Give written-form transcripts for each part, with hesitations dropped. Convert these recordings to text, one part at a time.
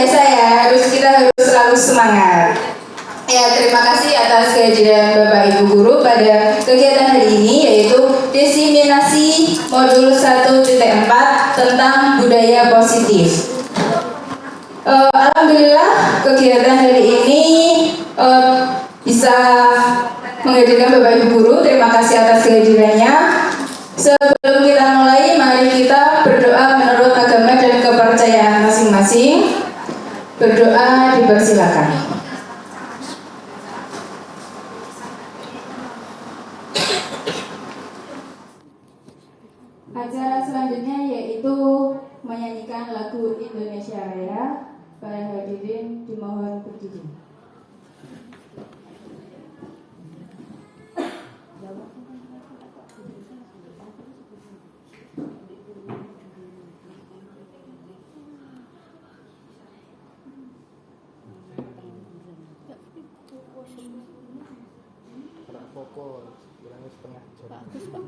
biasa ya, kita harus selalu semangat. Ya, terima kasih atas kehadiran Bapak Ibu Guru pada kegiatan hari ini, yaitu diseminasi modul 1.4 tentang budaya positif. Alhamdulillah kegiatan hari ini bisa menghadirkan Bapak Ibu Guru. Terima kasih atas kehadirannya. Sebelum kita mulai, mari kita berdoa menurut agama dan kepercayaan masing-masing. Berdoa dipersilakan. Acara selanjutnya yaitu menyanyikan lagu Indonesia Raya. Para hadirin dimohon berdiri. Pokok kurangnya setengah jam. Bagus, Pak.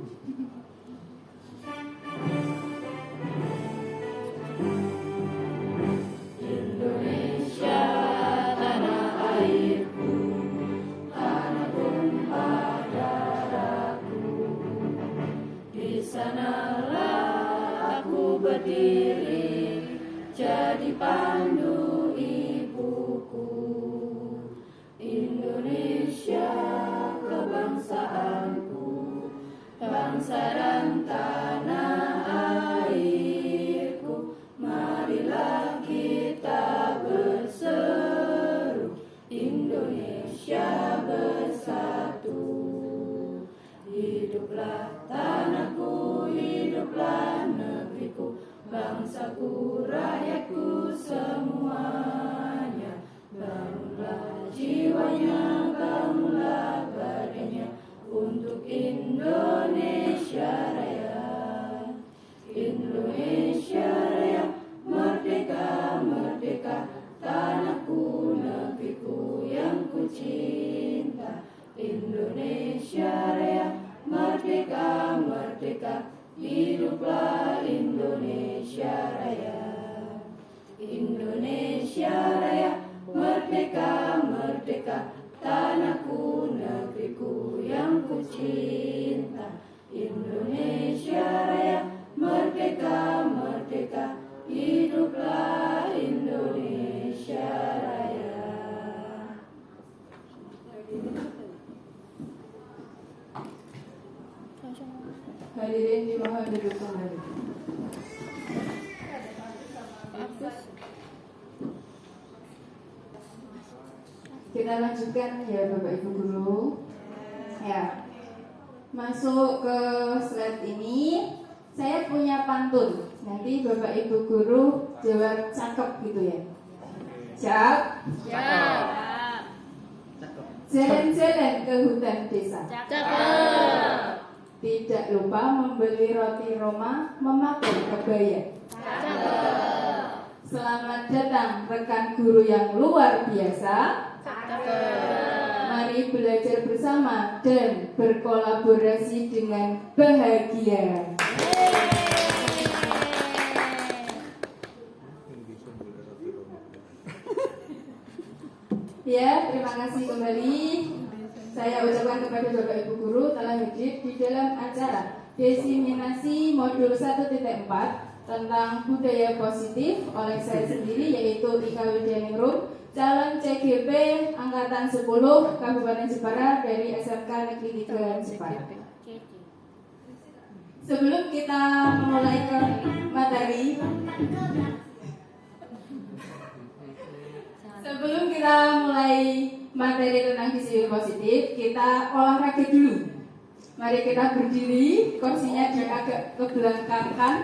Indonesia tanah airku, tanah tumpah darahku. Di sanalah aku berdiri, jadi pandu ibuku. Indonesia kebangsaanku, bangsa dan tanah airku. Marilah kita berseru, Indonesia bersatu. Hiduplah tanahku, hiduplah negeriku, bangsaku, rakyatku semuanya. Bangunlah jiwanya, bangunlah badannya untuk Indonesia Raya. Indonesia Raya, merdeka, merdeka, tanahku, negeriku yang ku cinta. Indonesia Raya, merdeka, merdeka, hiduplah Indonesia Raya. Indonesia Raya, merdeka, merdeka, tanahku, negeriku yang ku cinta. Indonesia Raya, merdeka, merdeka, hiduplah Indonesia Raya. Hadirin dimohon duduk kembali. Kita lanjutkan ya Bapak Ibu Guru. Ya. Masuk ke slide ini, saya punya pantun. Nanti Bapak Ibu Guru jawab cakep gitu ya. Siap? Siap. Jalan-jalan ke hutan desa. Cakep. Tidak lupa membeli roti Roma, memakai kebaya. Cakep. Selamat datang rekan guru yang luar biasa. Mari belajar bersama dan berkolaborasi dengan bahagia. Ya, terima kasih kembali. Saya ucapkan kepada Bapak Ibu Guru telah hadir di dalam acara diseminasi modul 1.4 tentang budaya positif oleh saya sendiri, yaitu Ika Widyaningrum, calon CGP Angkatan 10 Kabupaten Jepara dari SMK Negeri 3 Jepara. Sebelum kita mulai ke materi, tentang gizi positif, kita olahraga dulu. Mari kita berdiri, kursinya agak kebelakangkan.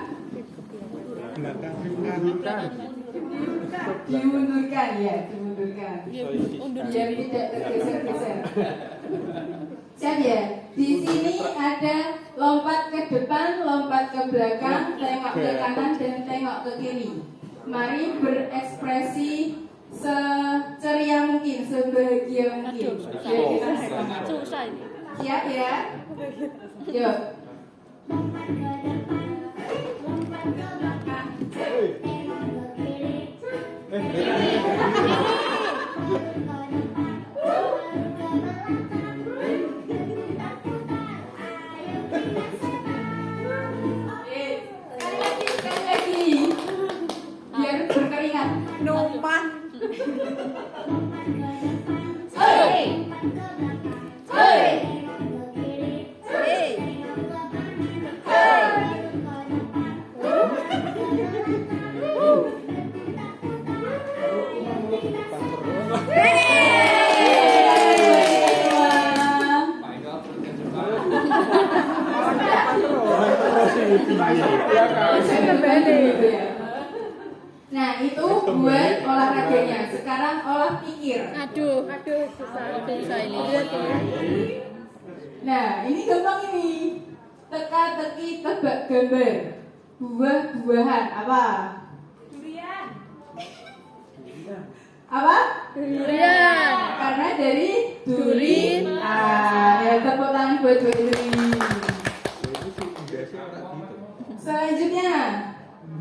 Diundurkan ya, diundurkan. Biar tidak tergeser-geser. Siap ya? Di sini ada lompat ke depan, lompat ke belakang, tengok ke kanan dan tengok ke kiri. Mari berekspresi seceria mungkin, sebahagia mungkin. Biar kita semangat. Siap ya? Yuk. Sekali lagi. Biar berkeringat. Numpang. Hei. Hei. Nah itu buat olahraganya. Sekarang olah pikir. Aduh, susah ini. Nah ini gampang ini. Teka-teki tebak gambar. Buah-buahan apa? Durian. Apa? Durian. Karena dari duri. Ya tepuk tangan buat duri. Selanjutnya.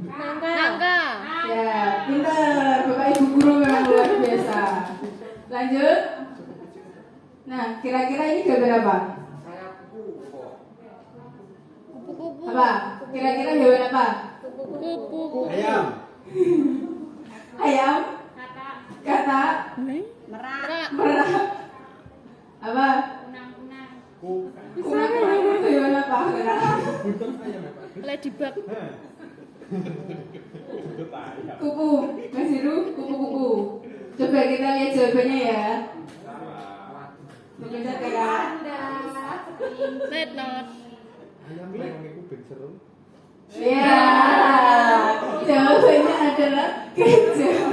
Nangka. Ya, pintar. Bapak Ibu guru memang luar biasa. Lanjut. Nah, kira-kira ini gambar apa? Kupu-kupu. Apa? Kira-kira hewan apa? Kupu-kupu. Ayam. Ayam? Kata? Merak. Merak? Apa? Kunang-kunang itu hewan apa? Ladybug. Kupu. Mas Hiru, kupu-kupu. Coba kita lihat jawabannya ya. Benar kan? Red not. Ayam memang itu ben seru. Ya, jawabannya adalah kecoa.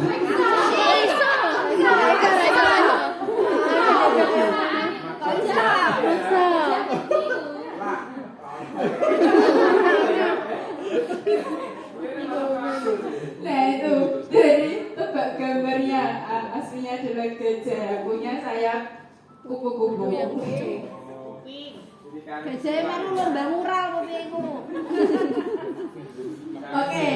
Nah itu dari tebak gambarnya aslinya adalah gajah, punya sayap kupu-kupu. Gajah emang lomba mural kopi iku. Oke,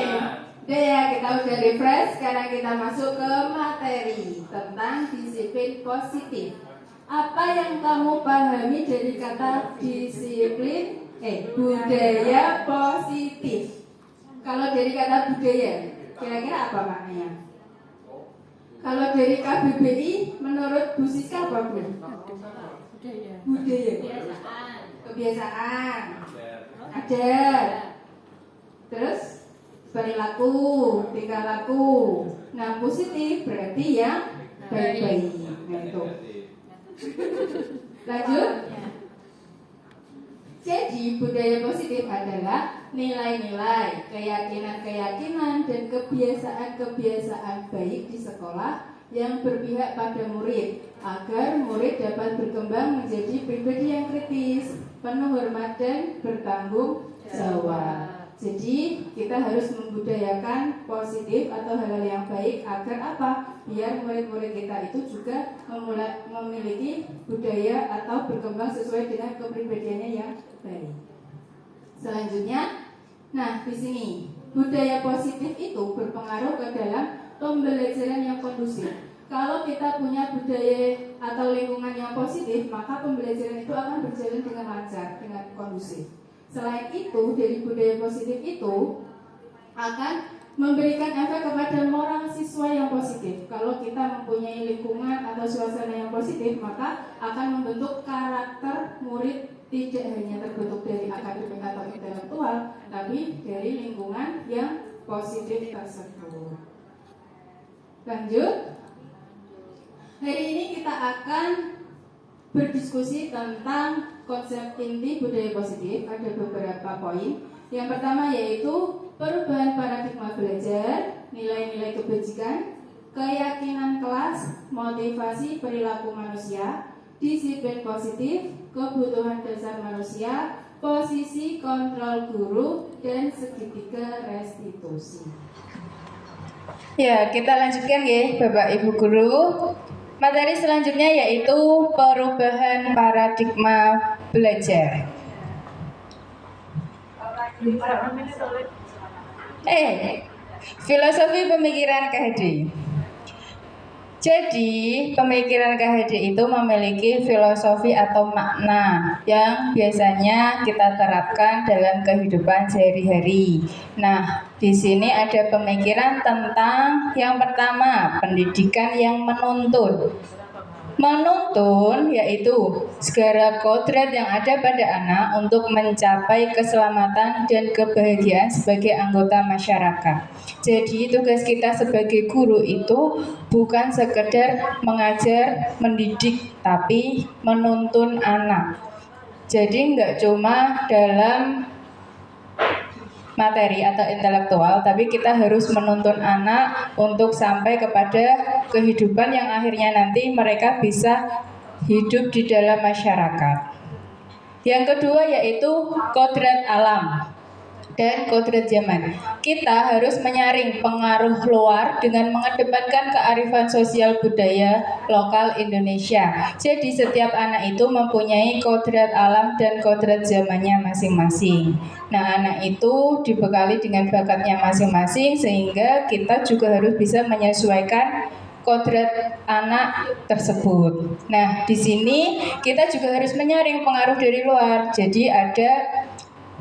udah ya kita udah refresh. Sekarang kita masuk ke materi tentang disiplin positif. Apa yang kamu pahami dari kata disiplin budaya positif? Kalau dari kata budaya, kira-kira apa maknanya? Kalau dari KBBI, menurut Bu Siska apa Bu? Budaya. Kebiasaan. Adat. Terus perilaku, tingkah laku. Nah positif berarti yang baik-baik. Nah itu. Lanjut. Jadi budaya positif adalah nilai-nilai, keyakinan-keyakinan dan kebiasaan-kebiasaan baik di sekolah yang berpihak pada murid agar murid dapat berkembang menjadi pribadi yang kritis, penuh hormat dan bertanggung jawab. Jadi kita harus membudayakan positif atau hal-hal yang baik agar apa? Biar murid-murid kita itu juga memiliki budaya atau berkembang sesuai dengan kepribadiannya yang baik. Selanjutnya, nah di sini budaya positif itu berpengaruh ke dalam pembelajaran yang kondusif. Kalau kita punya budaya atau lingkungan yang positif, maka pembelajaran itu akan berjalan dengan lancar, dengan kondusif. Selain itu, dari budaya positif itu akan memberikan efek kepada moral siswa yang positif. Kalau kita mempunyai lingkungan atau suasana yang positif, maka akan membentuk karakter murid tidak hanya terbentuk dari akademik atau intelektual, tapi dari lingkungan yang positif tersebut. Lanjut. Hari ini kita akan berdiskusi tentang konsep inti budaya positif. Ada beberapa poin. Yang pertama yaitu perubahan paradigma belajar, nilai-nilai kebajikan, keyakinan kelas, motivasi perilaku manusia, disiplin positif, kebutuhan dasar manusia, posisi kontrol guru, dan segitiga restitusi. Ya, kita lanjutkan ya Bapak Ibu Guru. Materi selanjutnya yaitu perubahan paradigma belajar. Filosofi pemikiran KHD. Jadi, pemikiran KHD itu memiliki filosofi atau makna yang biasanya kita terapkan dalam kehidupan sehari-hari. Nah, di sini ada pemikiran tentang yang pertama, pendidikan yang menuntun. Menuntun yaitu segala kodrat yang ada pada anak untuk mencapai keselamatan dan kebahagiaan sebagai anggota masyarakat. Jadi tugas kita sebagai guru itu bukan sekedar mengajar, mendidik, tapi menuntun anak. Jadi nggak cuma dalam materi atau intelektual, tapi kita harus menuntun anak untuk sampai kepada kehidupan yang akhirnya nanti mereka bisa hidup di dalam masyarakat. Yang kedua yaitu kodrat alam dan kodrat zaman. Kita harus menyaring pengaruh luar dengan mengedepankan kearifan sosial budaya lokal Indonesia. Jadi setiap anak itu mempunyai kodrat alam dan kodrat zamannya masing-masing. Nah, anak itu dibekali dengan bakatnya masing-masing sehingga kita juga harus bisa menyesuaikan kodrat anak tersebut. Nah, di sini kita juga harus menyaring pengaruh dari luar. Jadi ada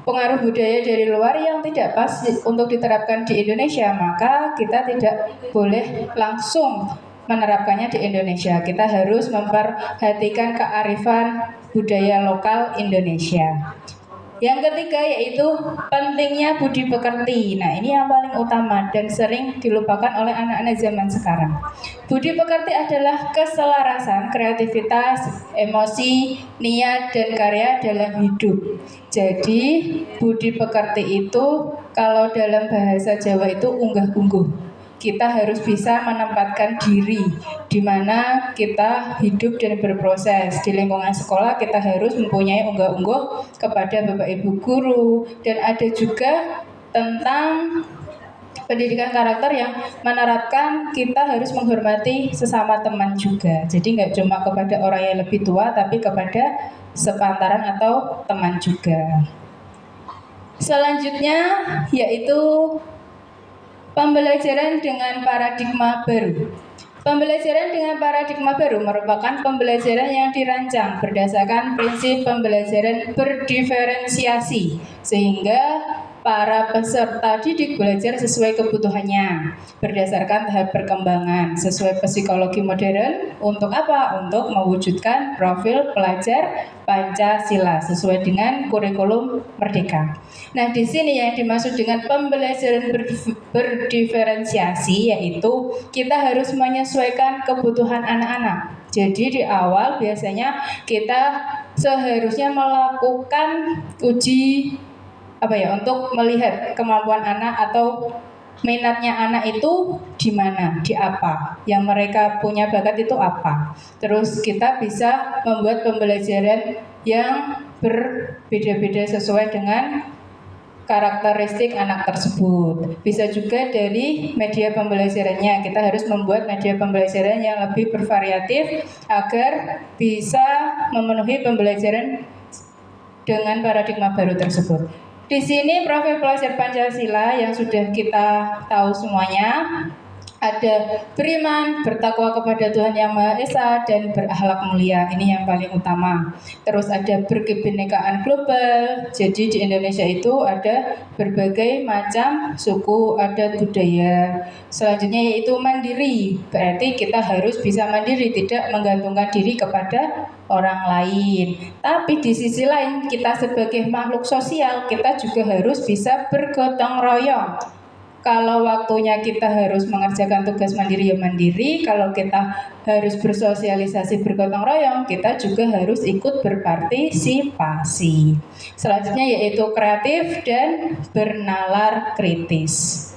pengaruh budaya dari luar yang tidak pas untuk diterapkan di Indonesia, maka kita tidak boleh langsung menerapkannya di Indonesia. Kita harus memperhatikan kearifan budaya lokal Indonesia. Yang ketiga yaitu pentingnya budi pekerti. Nah, ini yang paling utama dan sering dilupakan oleh anak-anak zaman sekarang. Budi pekerti adalah keselarasan, kreativitas, emosi, niat, dan karya dalam hidup. Jadi, budi pekerti itu kalau dalam bahasa Jawa itu unggah-ungguh. Kita harus bisa menempatkan diri di mana kita hidup dan berproses. Di lingkungan sekolah kita harus mempunyai unggah-ungguh kepada Bapak Ibu guru, dan ada juga tentang pendidikan karakter yang menerapkan kita harus menghormati sesama teman juga. Jadi nggak cuma kepada orang yang lebih tua, tapi kepada sepantaran atau teman juga. Selanjutnya yaitu pembelajaran dengan paradigma baru. Pembelajaran dengan paradigma baru merupakan pembelajaran yang dirancang berdasarkan prinsip pembelajaran berdiferensiasi, sehingga para peserta didik belajar sesuai kebutuhannya, berdasarkan tahap perkembangan, sesuai psikologi modern. Untuk apa? Untuk mewujudkan profil pelajar Pancasila sesuai dengan kurikulum Merdeka. Nah, di sini yang dimaksud dengan pembelajaran berdiferensiasi yaitu kita harus menyesuaikan kebutuhan anak-anak. Jadi di awal biasanya kita seharusnya melakukan uji untuk melihat kemampuan anak atau minatnya anak itu di mana, di apa, yang mereka punya bakat itu apa. Terus kita bisa membuat pembelajaran yang berbeda-beda sesuai dengan karakteristik anak tersebut. Bisa juga dari media pembelajarannya. Kita harus membuat media pembelajaran yang lebih bervariatif agar bisa memenuhi pembelajaran dengan paradigma baru tersebut. Di sini profil pelajar Pancasila yang sudah kita tahu semuanya, ada beriman, bertakwa kepada Tuhan Yang Maha Esa, dan berakhlak mulia. Ini yang paling utama. Terus ada berkebinekaan global. Jadi di Indonesia itu ada berbagai macam suku, adat, budaya. Selanjutnya yaitu mandiri. Berarti kita harus bisa mandiri, tidak menggantungkan diri kepada orang lain. Tapi di sisi lain kita sebagai makhluk sosial, kita juga harus bisa bergotong royong. Kalau waktunya kita harus mengerjakan tugas mandiri ya mandiri, kalau kita harus bersosialisasi bergotong royong, kita juga harus ikut berpartisipasi. Selanjutnya yaitu kreatif dan bernalar kritis.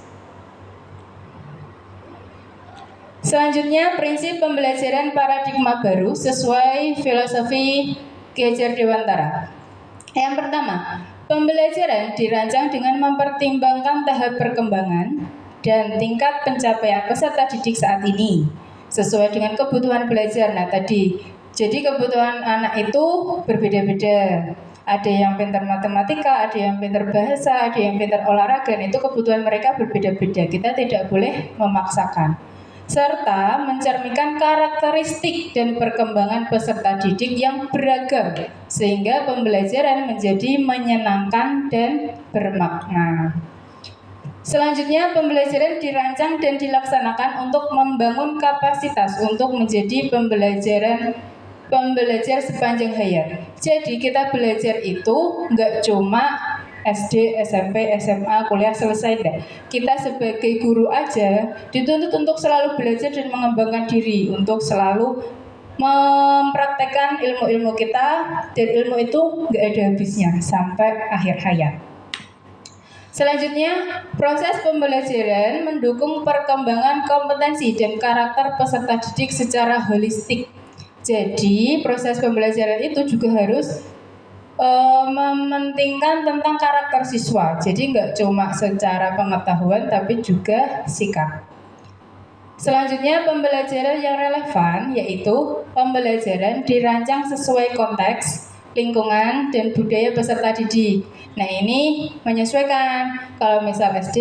Selanjutnya prinsip pembelajaran paradigma baru sesuai filosofi Ki Hajar Dewantara. Yang pertama, pembelajaran dirancang dengan mempertimbangkan tahap perkembangan dan tingkat pencapaian peserta didik saat ini sesuai dengan kebutuhan belajar. Nah tadi, jadi kebutuhan anak itu berbeda-beda. Ada yang pintar matematika, ada yang pintar bahasa, ada yang pintar olahraga. Itu kebutuhan mereka berbeda-beda. Kita tidak boleh memaksakan. serta mencerminkan karakteristik dan perkembangan peserta didik yang beragam sehingga pembelajaran menjadi menyenangkan dan bermakna. Selanjutnya, pembelajaran dirancang dan dilaksanakan untuk membangun kapasitas untuk menjadi pembelajar sepanjang hayat. Jadi kita belajar itu nggak cuma SD, SMP, SMA, kuliah selesai deh. Kita sebagai guru aja dituntut untuk selalu belajar dan mengembangkan diri, untuk selalu mempraktekkan ilmu-ilmu kita, dan ilmu itu nggak ada habisnya sampai akhir hayat. Selanjutnya, proses pembelajaran mendukung perkembangan kompetensi dan karakter peserta didik secara holistik. Jadi, proses pembelajaran itu juga harus mementingkan tentang karakter siswa. Jadi, nggak cuma secara pengetahuan, tapi juga sikap. Selanjutnya, pembelajaran yang relevan yaitu pembelajaran dirancang sesuai konteks, lingkungan, dan budaya peserta didik. Nah, ini menyesuaikan. Kalau misal SD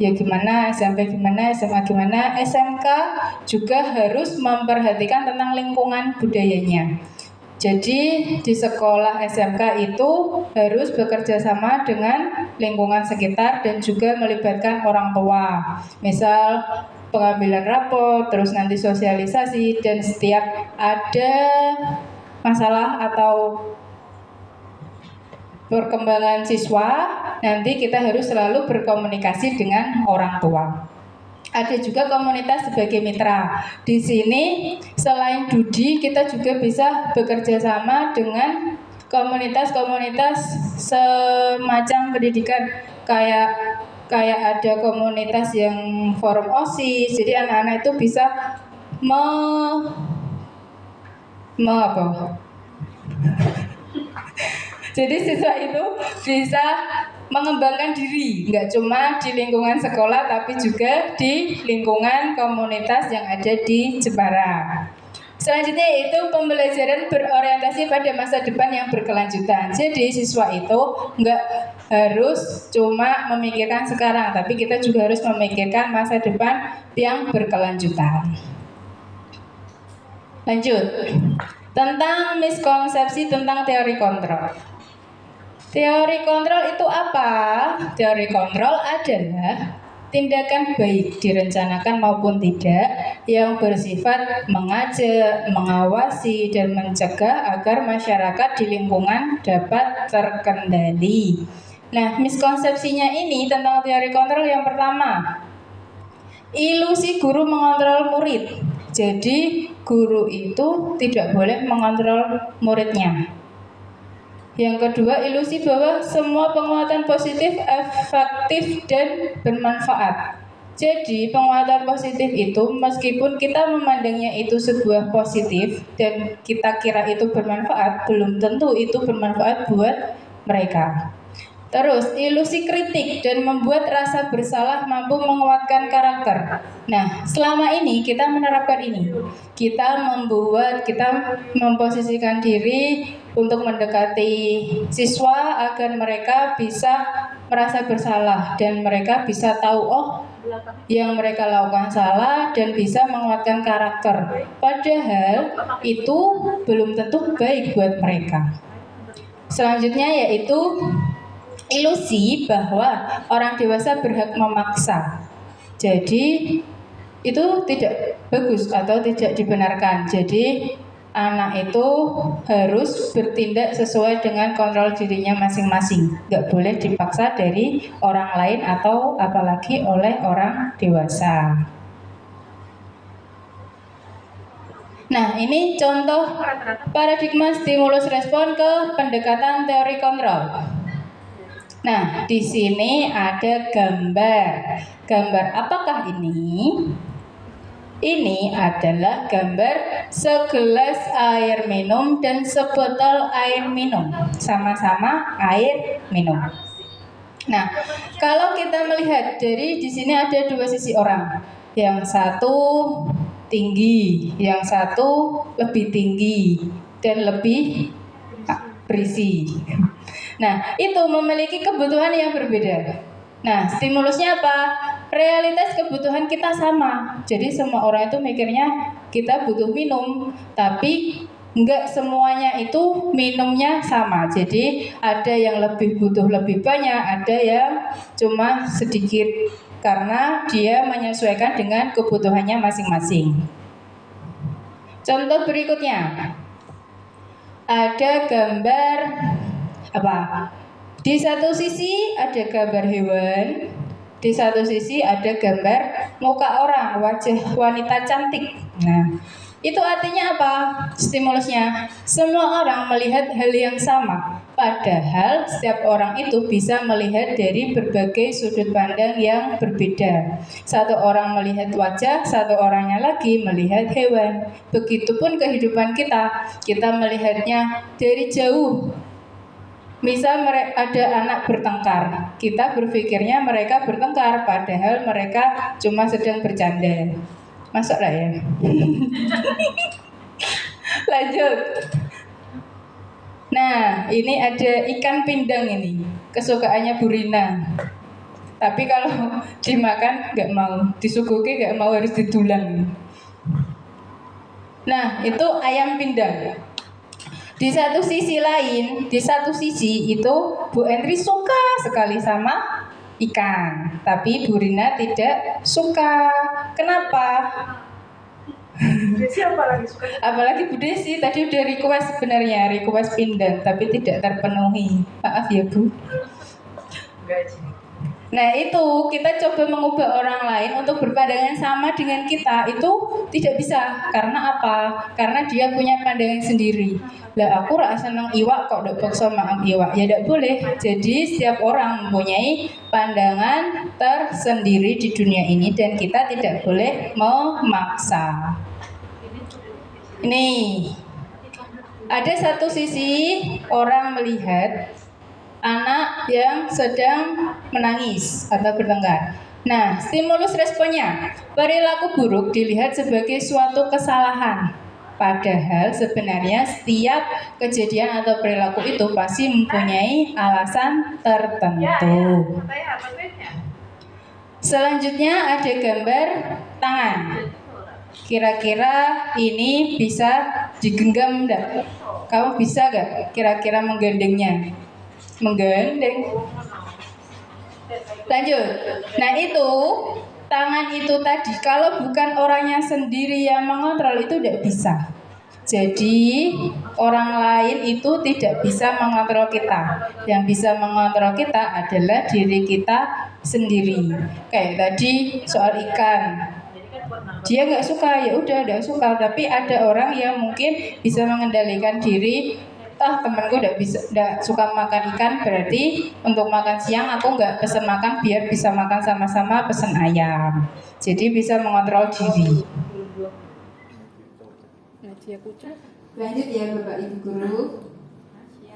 ya gimana, SMP gimana, SMA gimana, SMK juga harus memperhatikan tentang lingkungan budayanya. Jadi di sekolah SMK itu harus bekerja sama dengan lingkungan sekitar dan juga melibatkan orang tua. Misal pengambilan rapor, terus nanti sosialisasi, dan setiap ada masalah atau perkembangan siswa, nanti kita harus selalu berkomunikasi dengan orang tua. Ada juga komunitas sebagai mitra. Di sini selain Dudi, kita juga bisa bekerja sama dengan komunitas-komunitas semacam pendidikan, kayak ada komunitas yang forum OSIS. Jadi anak-anak itu bisa Jadi siswa itu bisa mengembangkan diri, nggak cuma di lingkungan sekolah, tapi juga di lingkungan komunitas yang ada di Jepara. Selanjutnya yaitu pembelajaran berorientasi pada masa depan yang berkelanjutan. Jadi siswa itu nggak harus cuma memikirkan sekarang, tapi kita juga harus memikirkan masa depan yang berkelanjutan. Lanjut, tentang miskonsepsi tentang teori kontrol. Teori kontrol itu apa? Teori kontrol adalah tindakan baik direncanakan maupun tidak yang bersifat mengajak, mengawasi, dan mencegah agar masyarakat di lingkungan dapat terkendali. Nah, miskonsepsinya ini tentang teori kontrol yang pertama, ilusi guru mengontrol murid. Jadi, guru itu tidak boleh mengontrol muridnya. Yang kedua, ilusi bahwa semua penguatan positif efektif dan bermanfaat. Jadi, penguatan positif itu meskipun kita memandangnya itu sebuah positif dan kita kira itu bermanfaat, belum tentu itu bermanfaat buat mereka. Terus, ilusi kritik dan membuat rasa bersalah mampu menguatkan karakter. Nah, selama ini kita menerapkan ini. Kita memposisikan diri untuk mendekati siswa agar mereka bisa merasa bersalah dan mereka bisa tahu, oh, yang mereka lakukan salah, dan bisa menguatkan karakter. Padahal itu belum tentu baik buat mereka. Selanjutnya yaitu ilusi bahwa orang dewasa berhak memaksa. Jadi itu tidak bagus atau tidak dibenarkan. Jadi anak itu harus bertindak sesuai dengan kontrol dirinya masing-masing. Nggak boleh dipaksa dari orang lain atau apalagi oleh orang dewasa. Nah, ini contoh paradigma stimulus respon ke pendekatan teori kontrol. Nah, di sini ada gambar. Gambar apakah ini? Ini adalah gambar segelas air minum dan sebotol air minum. Sama-sama air minum. Nah, kalau kita melihat dari di sini ada dua sisi orang. Yang satu tinggi, yang satu lebih tinggi dan lebih berisi. Nah, itu memiliki kebutuhan yang berbeda. Nah, stimulusnya apa? realitas kebutuhan kita sama. Jadi semua orang itu mikirnya kita butuh minum, tapi enggak semuanya itu minumnya sama. Jadi ada yang lebih butuh lebih banyak, ada yang cuma sedikit karena dia menyesuaikan dengan kebutuhannya masing-masing. Contoh berikutnya, ada gambar apa? Di satu sisi ada gambar hewan, di satu sisi ada gambar muka orang, wajah wanita cantik. Nah, itu artinya apa? Stimulusnya, semua orang melihat hal yang sama. Padahal setiap orang itu bisa melihat dari berbagai sudut pandang yang berbeda. Satu orang melihat wajah, satu orangnya lagi melihat hewan. Begitupun kehidupan kita melihatnya dari jauh. Misal ada anak bertengkar, kita berpikirnya mereka bertengkar, padahal mereka cuma sedang bercanda. Masuk lah ya. Lanjut. Nah, ini ada ikan pindang ini, kesukaannya Bu Rina. Tapi kalau dimakan nggak mau, disuguhi nggak mau, harus didulang. Nah, itu ayam pindang. Di satu sisi lain, di satu sisi itu Bu Entri suka sekali sama ikan, tapi Bu Rina tidak suka. Kenapa? Desi apalagi suka? Apalagi Bu Desi tadi udah request sebenarnya, request pindang, tapi tidak terpenuhi. Maaf ya Bu. Gaji. Nah itu kita coba mengubah orang lain untuk berpandangan sama dengan kita, itu tidak bisa. Karena apa? Karena dia punya pandangan sendiri. Lah aku rasa seneng iwak kok dok bakso maaf iwak, ya tidak boleh. Jadi setiap orang mempunyai pandangan tersendiri di dunia ini dan kita tidak boleh memaksa. Ini ada satu sisi orang melihat anak yang sedang menangis atau bertengkar. Nah, stimulus responnya, perilaku buruk dilihat sebagai suatu kesalahan. Padahal sebenarnya setiap kejadian atau perilaku itu pasti mempunyai alasan tertentu. Selanjutnya ada gambar tangan. Kira-kira ini bisa digenggam enggak? Kamu bisa enggak kira-kira menggandengnya? Menggandeng. Lanjut. Nah itu tangan itu tadi kalau bukan orangnya sendiri yang mengontrol itu tidak bisa. Jadi orang lain itu tidak bisa mengontrol kita. Yang bisa mengontrol kita adalah diri kita sendiri. Kayak tadi soal ikan. Dia nggak suka, ya udah nggak suka. Tapi ada orang yang mungkin bisa mengendalikan diri. Temanku nggak suka makan ikan, berarti untuk makan siang aku nggak pesen makan biar bisa makan sama-sama, pesen ayam. Jadi bisa mengontrol diri. Lanjut ya Bapak Ibu Guru.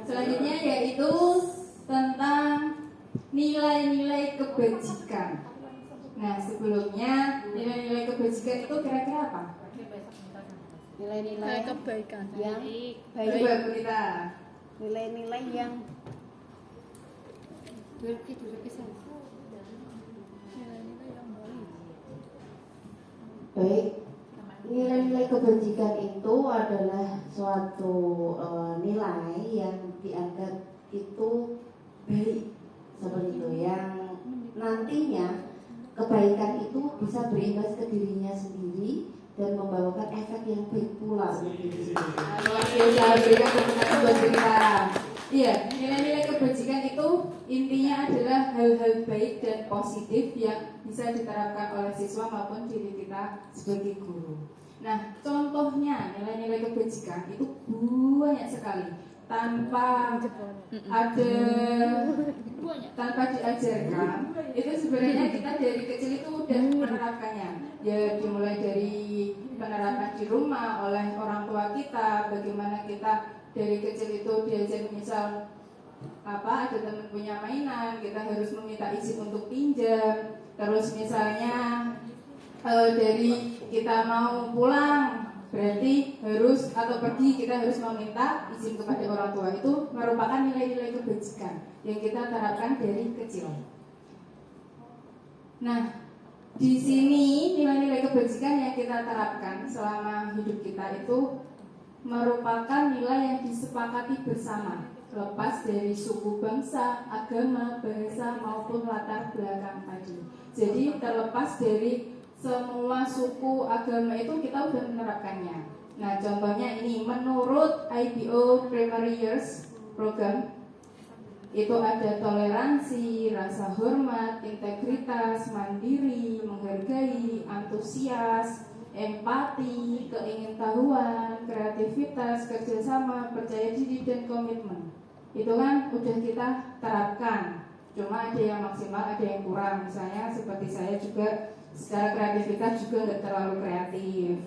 Selanjutnya yaitu tentang nilai-nilai kebajikan. Nah sebelumnya nilai-nilai kebajikan itu kira-kira apa? Nilai-nilai kebaikan yang Baik Ibu kita. nilai-nilai yang Baik, nilai-nilai kebajikan itu adalah suatu nilai yang dianggap itu baik, seperti itu, yang nantinya kebaikan itu bisa berimbas ke dirinya sendiri dan membawakan efek yang baik pula untuk diri sendiri. Biasa berikan teman-teman buat kita. Iya, nilai-nilai kebajikan itu intinya adalah hal-hal baik dan positif yang bisa diterapkan oleh siswa maupun diri kita sebagai guru. Nah, contohnya nilai-nilai kebajikan itu banyak sekali. Tanpa diajarkan, itu sebenarnya kita dari kecil itu udah menerapkannya. Ya dimulai dari penerapan di rumah oleh orang tua kita, bagaimana kita dari kecil itu diajar, misal ada teman punya mainan, kita harus meminta izin untuk pinjam. Terus misalnya dari kita mau pulang, berarti harus atau pergi kita harus meminta izin kepada orang tua. Itu merupakan nilai-nilai kebajikan yang kita terapkan dari kecil. Nah, di sini nilai-nilai kebajikan yang kita terapkan selama hidup kita itu merupakan nilai yang disepakati bersama, lepas dari suku, bangsa, agama, bahasa maupun latar belakang tadi. Jadi terlepas dari semua suku, agama itu kita udah menerapkannya. Nah, contohnya ini menurut IBO Primary Years Program itu ada toleransi, rasa hormat, integritas, mandiri, menghargai, antusias, empati, keingintahuan, kreativitas, kerjasama, percaya diri, dan komitmen. Itu kan udah kita terapkan. Cuma ada yang maksimal, ada yang kurang. Misalnya seperti saya juga secara kreativitas juga nggak terlalu kreatif.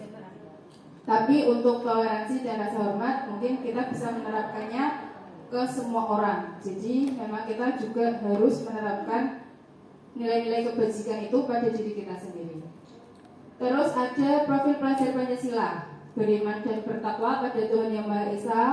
Tapi untuk toleransi dan rasa hormat mungkin kita bisa menerapkannya ke semua orang. Jadi memang kita juga harus menerapkan nilai-nilai kebajikan itu pada diri kita sendiri. Terus ada profil pelajar Pancasila, beriman dan bertakwa pada Tuhan Yang Maha Esa,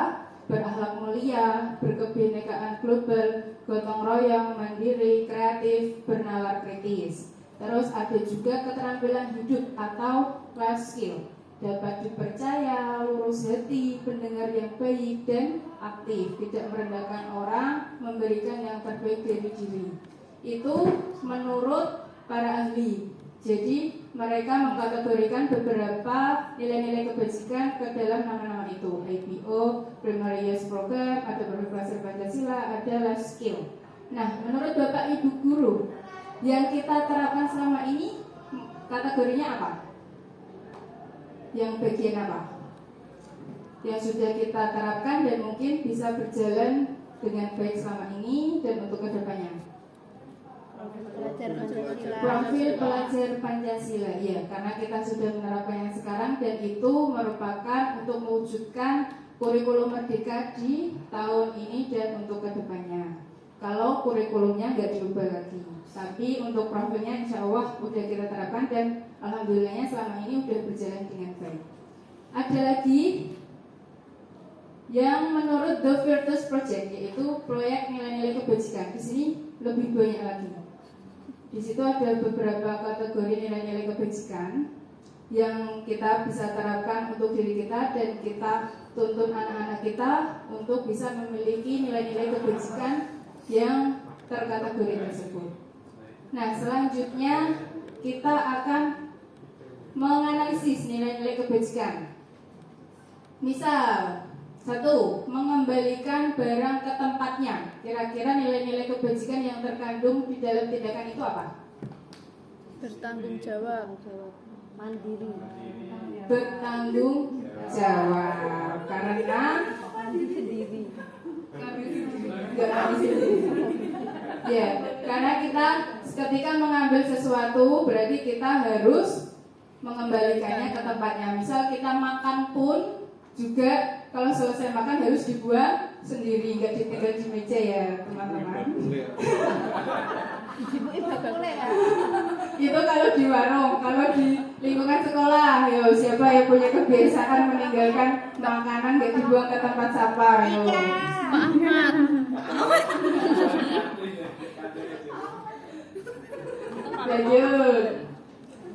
berakhlak mulia, berkebinekaan global, gotong royong, mandiri, kreatif, bernalar kritis. Terus ada juga keterampilan hidup atau life skill, dapat dipercaya, lurus hati, pendengar yang baik dan aktif, tidak merendahkan orang, memberikan yang terbaik dari diri. Itu menurut para ahli. Jadi mereka mengkategorikan beberapa nilai-nilai kebajikan ke dalam nama-nama itu. IBO, Primary Years Program, ada profil pelajar Pancasila, ada life skill. Nah, menurut Bapak Ibu guru, yang kita terapkan selama ini kategorinya apa? Yang bagian apa? Yang sudah kita terapkan dan mungkin bisa berjalan dengan baik selama ini dan untuk kedepannya. Profil pelajar Pancasila, ya, karena kita sudah menerapkannya sekarang dan itu merupakan untuk mewujudkan kurikulum merdeka di tahun ini dan untuk kedepannya. Kalau kurikulumnya nggak diubah lagi, tapi untuk profilnya insya Allah udah kita terapkan dan alhamdulillahnya selama ini udah berjalan dengan baik. Ada lagi yang menurut The Virtus Project, yaitu proyek nilai-nilai kebajikan. Di sini lebih banyak lagi. Di situ ada beberapa kategori nilai-nilai kebajikan yang kita bisa terapkan untuk diri kita dan kita tuntun anak-anak kita untuk bisa memiliki nilai-nilai kebajikan yang terkategori tersebut. Nah, selanjutnya kita akan menganalisis nilai-nilai kebajikan. Misal, 1. Mengembalikan barang ke tempatnya. Kira-kira nilai-nilai kebajikan yang terkandung di dalam tindakan itu apa? Bertanggung jawab, mandiri, Bertanggung jawab. Karena sendiri. Ya, karena kita ketika mengambil sesuatu berarti kita harus mengembalikannya ke tempatnya. Misal kita makan pun juga kalau selesai makan harus dibuang sendiri, nggak ditinggal di meja ya teman-teman. Itu kalau di warung, kalau di lingkungan sekolah, yo siapa yang punya kebiasaan meninggalkan makanan nggak dibuang ke tempat sampah? Yo. Ahmad. Lanjut.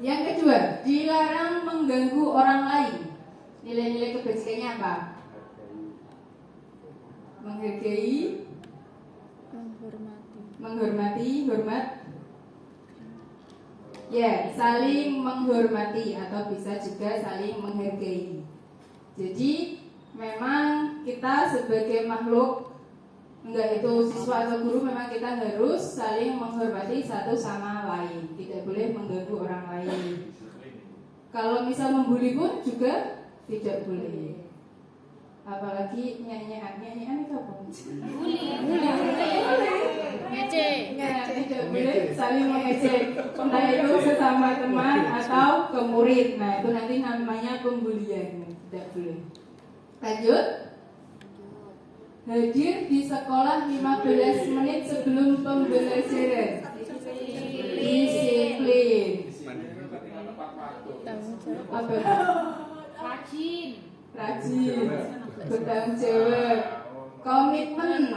Yang kedua, dilarang mengganggu orang lain. Nilai-nilai kebajikannya apa? Menghargai, menghormati, hormat. Ya, saling menghormati atau bisa juga saling menghargai. Jadi memang kita sebagai makhluk, enggak itu siswa atau guru, memang kita harus saling menghormati satu sama lain. Tidak boleh mengganggu orang lain. Kalau misal membuli pun juga tidak boleh. Apalagi nyanyian itu apa? Ngecek. Tidak boleh saling mengejek, entah itu sesama teman atau ke murid. Nah, itu nanti namanya pembulian. Tidak boleh. Lanjut. Hadir di sekolah 15 menit sebelum pembelajaran. Disiplin. Apa? Rajin, bertanggung jawab, komitmen.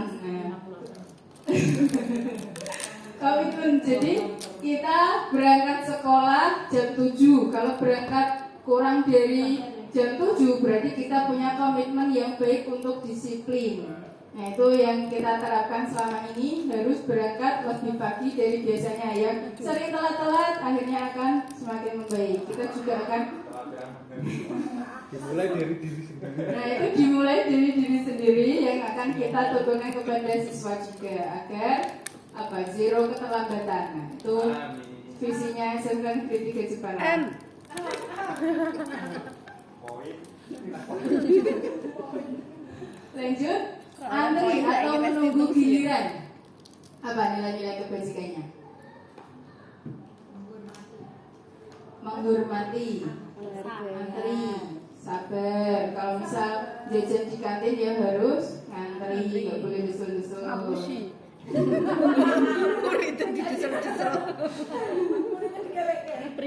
Komitmen. Jadi kita berangkat sekolah jam 7. Kalau berangkat kurang dari jam 7 berarti kita punya komitmen yang baik untuk disiplin. Nah, itu yang kita terapkan selama ini, harus berangkat lebih pagi dari biasanya. Yang sering telat-telat akhirnya akan semakin membaik. Kita juga akan dimulai dari diri sendiri. Nah, itu dimulai dari diri sendiri yang akan kita tuturkan kepada siswa juga agar zero keterlambatan. Nah, itu visinya SMK Negeri 3 Jepara. Lanjut, antri atau menunggu giliran. Apa nilai-nilai kebajikannya? Menghormati, antri, sabar. Kalau misal jajan di kantin ya harus ngantri, nggak boleh disusul-susul.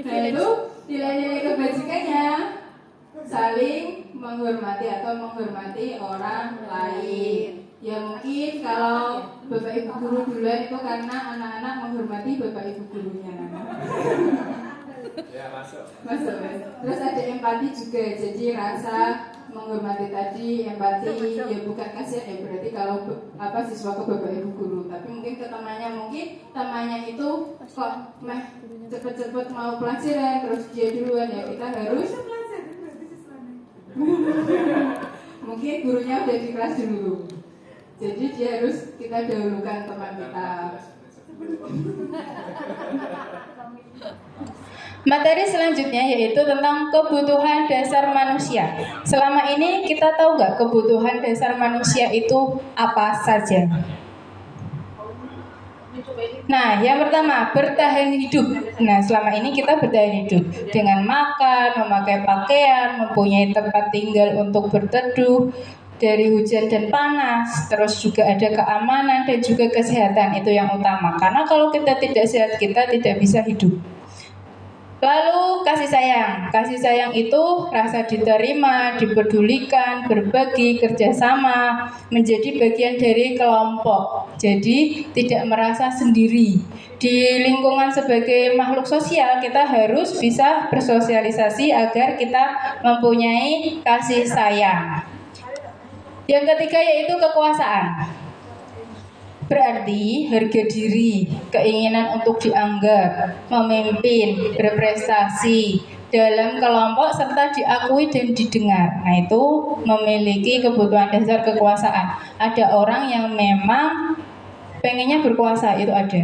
Nah, itu nilai-nilai kebajikannya saling menghormati atau menghormati orang lain. Ya mungkin kalau bapak ibu guru duluan itu karena anak-anak menghormati bapak ibu gurunya. Ya, masuk. Masuk. Terus ada empati juga, jadi rasa menghormati tadi, empati ya bukan kasihan ya, berarti kalau siswa ke bapak ibu guru, tapi mungkin ke temannya itu kok cepet-cepet mau pelajaran terus dia duluan, ya kita harus mungkin gurunya udah di kelas dulu, jadi dia harus kita dahulukan teman kita. Materi selanjutnya yaitu tentang kebutuhan dasar manusia. Selama ini kita tahu nggak kebutuhan dasar manusia itu apa saja? Nah, yang pertama bertahan hidup. Nah, selama ini kita bertahan hidup dengan makan, memakai pakaian, mempunyai tempat tinggal untuk berteduh dari hujan dan panas, terus juga ada keamanan dan juga kesehatan, itu yang utama. Karena kalau kita tidak sehat, kita tidak bisa hidup. Lalu kasih sayang itu rasa diterima, dipedulikan, berbagi, kerjasama, menjadi bagian dari kelompok. Jadi tidak merasa sendiri. Di lingkungan sebagai makhluk sosial kita harus bisa bersosialisasi agar kita mempunyai kasih sayang. Yang ketiga yaitu kekuasaan. Berarti harga diri, keinginan untuk dianggap, memimpin, berprestasi dalam kelompok serta diakui dan didengar. Nah, itu memiliki kebutuhan dasar kekuasaan. Ada orang yang memang pengennya berkuasa, itu ada.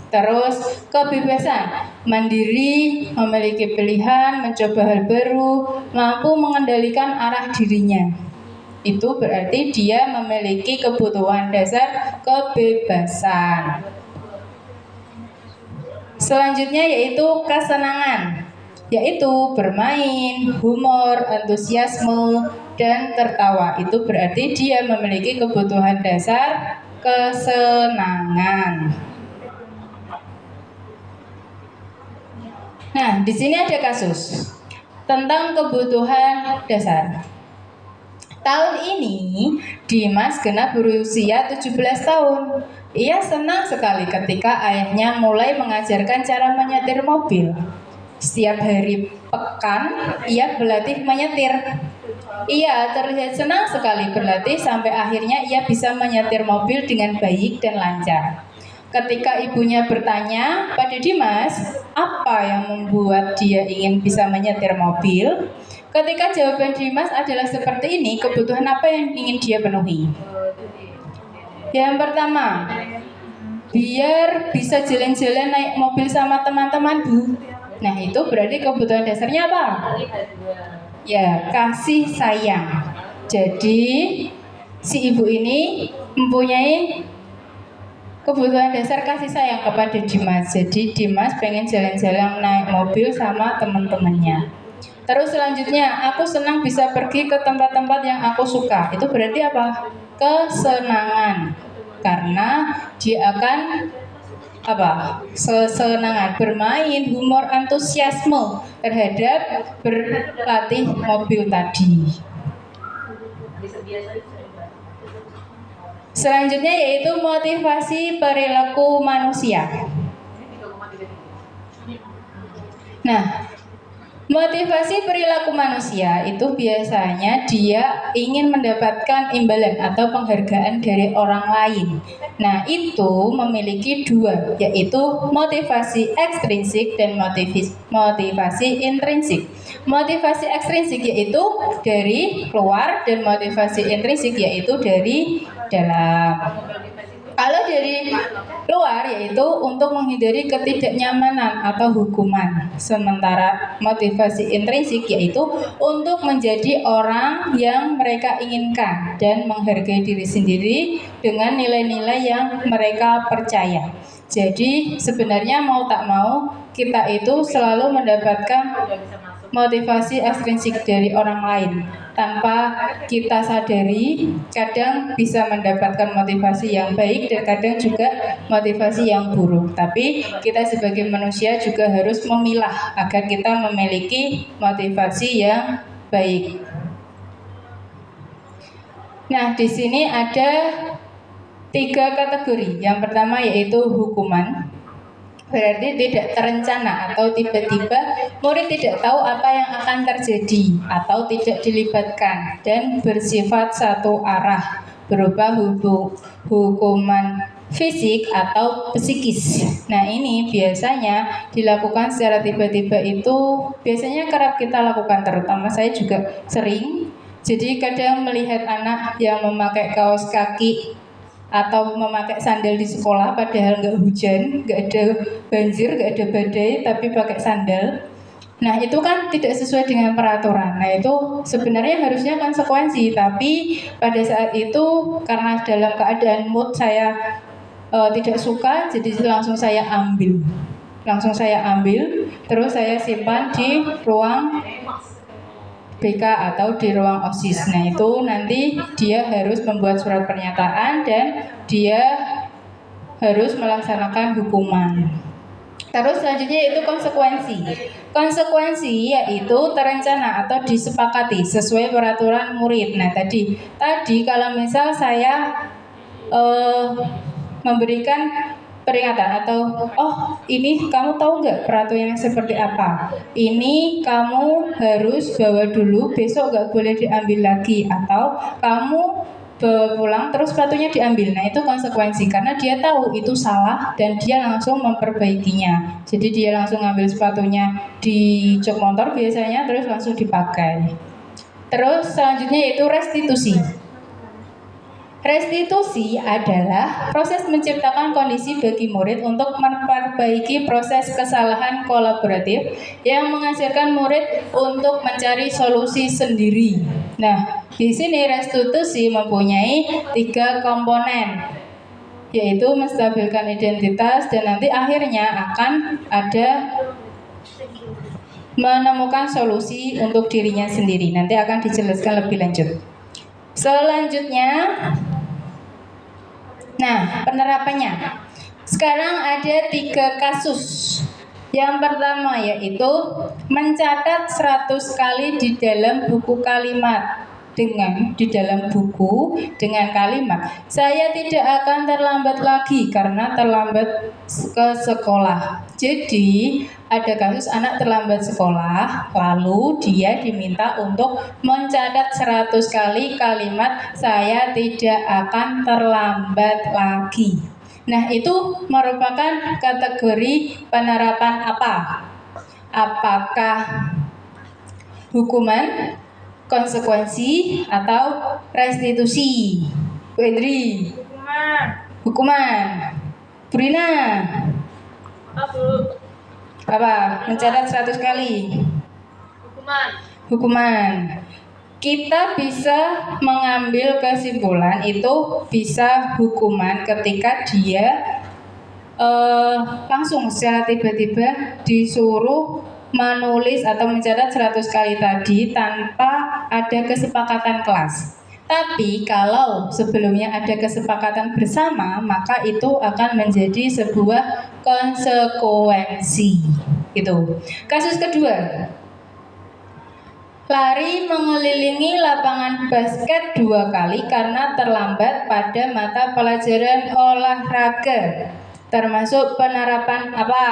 Terus kebebasan, mandiri, memiliki pilihan, mencoba hal baru, mampu mengendalikan arah dirinya. Itu berarti dia memiliki kebutuhan dasar kebebasan. Selanjutnya yaitu kesenangan, yaitu bermain, humor, antusiasme, dan tertawa. Itu berarti dia memiliki kebutuhan dasar kesenangan. Nah, di sini ada kasus tentang kebutuhan dasar. Tahun ini Dimas genap berusia 17 tahun. Ia senang sekali ketika ayahnya mulai mengajarkan cara menyetir mobil. Setiap hari pekan ia berlatih menyetir. Ia terlihat senang sekali berlatih sampai akhirnya ia bisa menyetir mobil dengan baik dan lancar. Ketika ibunya bertanya pada Dimas, apa yang membuat dia ingin bisa menyetir mobil? Ketika jawaban Dimas adalah seperti ini, kebutuhan apa yang ingin dia penuhi? Yang pertama, biar bisa jalan-jalan naik mobil sama teman-teman, Bu. Nah, itu berarti kebutuhan dasarnya apa? Ya, kasih sayang. Jadi, si ibu ini mempunyai kebutuhan dasar kasih sayang kepada Dimas. Jadi, Dimas pengen jalan-jalan naik mobil sama teman-temannya. Terus selanjutnya, aku senang bisa pergi ke tempat-tempat yang aku suka. Itu berarti apa? Kesenangan. Karena dia akan kesenangan, bermain, humor, antusiasme terhadap berlatih mobil tadi. Selanjutnya yaitu motivasi perilaku manusia. Nah, motivasi perilaku manusia itu biasanya dia ingin mendapatkan imbalan atau penghargaan dari orang lain. Nah, itu memiliki dua, yaitu motivasi ekstrinsik dan motivasi intrinsik. Motivasi ekstrinsik yaitu dari luar dan motivasi intrinsik yaitu dari dalam. Kalau dari luar yaitu untuk menghindari ketidaknyamanan atau hukuman. Sementara motivasi intrinsik yaitu untuk menjadi orang yang mereka inginkan dan menghargai diri sendiri dengan nilai-nilai yang mereka percaya. Jadi sebenarnya mau tak mau kita itu selalu mendapatkan motivasi ekstrinsik dari orang lain tanpa kita sadari. Kadang bisa mendapatkan motivasi yang baik dan kadang juga motivasi yang buruk, tapi kita sebagai manusia juga harus memilah agar kita memiliki motivasi yang baik. Nah, di sini ada 3 kategori. Yang pertama yaitu hukuman. Berarti tidak terencana atau tiba-tiba murid tidak tahu apa yang akan terjadi atau tidak dilibatkan dan bersifat satu arah, berupa hukuman fisik atau psikis. Nah, ini biasanya dilakukan secara tiba-tiba, itu biasanya kerap kita lakukan, terutama saya juga sering. Jadi kadang melihat anak yang memakai kaos kaki atau memakai sandal di sekolah padahal nggak hujan, nggak ada banjir, nggak ada badai, tapi pakai sandal. Nah, itu kan tidak sesuai dengan peraturan. Nah, itu sebenarnya harusnya konsekuensi, tapi pada saat itu karena dalam keadaan mood saya tidak suka, jadi langsung saya ambil, terus saya simpan di ruang BK atau di ruang OSIS. Nah, itu nanti dia harus membuat surat pernyataan dan dia harus melaksanakan hukuman. Terus selanjutnya itu konsekuensi. Konsekuensi yaitu terencana atau disepakati sesuai peraturan murid. Nah, tadi kalau misal saya memberikan peringatan atau ini kamu tahu nggak peraturannya seperti apa, ini kamu harus bawa dulu, besok nggak boleh diambil lagi, atau kamu bawa pulang terus sepatunya diambil. Nah, itu konsekuensi karena dia tahu itu salah dan dia langsung memperbaikinya. Jadi dia langsung ngambil sepatunya di jok motor biasanya, terus langsung dipakai. Terus selanjutnya itu restitusi. Restitusi adalah proses menciptakan kondisi bagi murid untuk memperbaiki proses kesalahan kolaboratif yang menghasilkan murid untuk mencari solusi sendiri. Nah, di sini restitusi mempunyai 3 komponen, yaitu menstabilkan identitas dan nanti akhirnya akan ada menemukan solusi untuk dirinya sendiri. Nanti akan dijelaskan lebih lanjut. Selanjutnya, nah, penerapannya. Sekarang ada 3 kasus. Yang pertama yaitu mencatat 100 kali di dalam buku kalimat dengan kalimat saya tidak akan terlambat lagi karena terlambat ke sekolah. Jadi ada kasus anak terlambat sekolah, lalu dia diminta untuk mencatat 100 kali kalimat saya tidak akan terlambat lagi. Nah, itu merupakan kategori penerapan apa? Apakah hukuman, konsekuensi, atau restitusi? Bu Edri? Hukuman. Brina? Apa? Mencatat 100 kali. Hukuman. Kita bisa mengambil kesimpulan itu bisa hukuman ketika dia langsung secara tiba-tiba disuruh menulis atau mencatat 100 kali tadi tanpa ada kesepakatan kelas. Tapi kalau sebelumnya ada kesepakatan bersama, maka itu akan menjadi sebuah konsekuensi. Itu. Kasus kedua. Lari mengelilingi lapangan basket 2 kali karena terlambat pada mata pelajaran olahraga. Termasuk penerapan apa?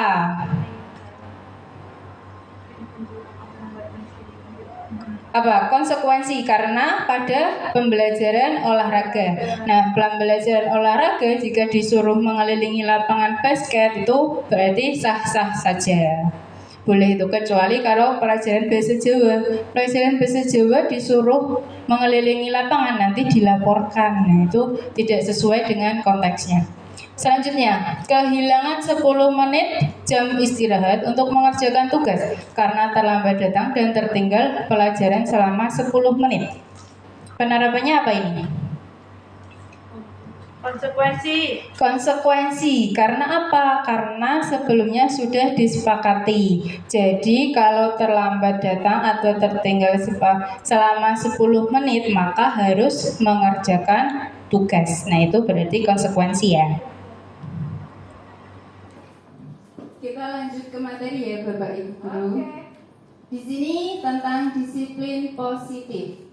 apa konsekuensi karena pada pembelajaran olahraga. Nah, pembelajaran olahraga jika disuruh mengelilingi lapangan basket itu berarti sah-sah saja. Boleh itu kecuali kalau pelajaran bahasa Jawa. Pelajaran bahasa Jawa disuruh mengelilingi lapangan nanti dilaporkan. Nah, itu tidak sesuai dengan konteksnya. Selanjutnya, kehilangan 10 menit jam istirahat untuk mengerjakan tugas karena terlambat datang dan tertinggal pelajaran selama 10 menit. Penerapannya apa ini? Konsekuensi. Karena apa? Karena sebelumnya sudah disepakati. Jadi kalau terlambat datang atau tertinggal selama 10 menit maka harus mengerjakan tugas. Nah, itu berarti konsekuensi ya. Kita lanjut ke materi ya Bapak Ibu Guru. Di sini tentang disiplin positif.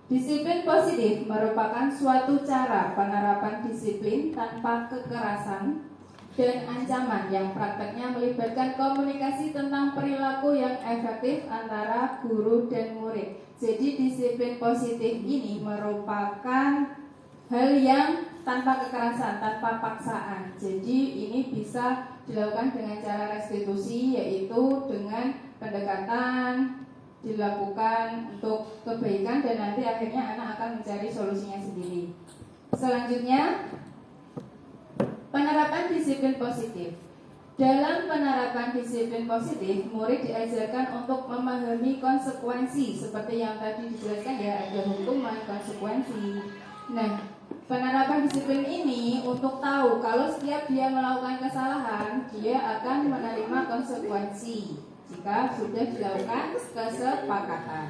Disiplin positif merupakan suatu cara penerapan disiplin tanpa kekerasan dan ancaman yang prakteknya melibatkan komunikasi tentang perilaku yang efektif antara guru dan murid. Jadi disiplin positif ini merupakan hal yang tanpa kekerasan, tanpa paksaan. Jadi ini bisa dilakukan dengan cara restitusi, yaitu dengan pendekatan dilakukan untuk kebaikan dan nanti akhirnya anak akan mencari solusinya sendiri. Selanjutnya, penerapan disiplin positif. Dalam penerapan disiplin positif, murid diajarkan untuk memahami konsekuensi seperti yang tadi dijelaskan ya, ada hukuman, konsekuensi. Nah, penerapan disiplin ini untuk tahu kalau setiap dia melakukan kesalahan, dia akan menerima konsekuensi jika sudah dilakukan kesepakatan.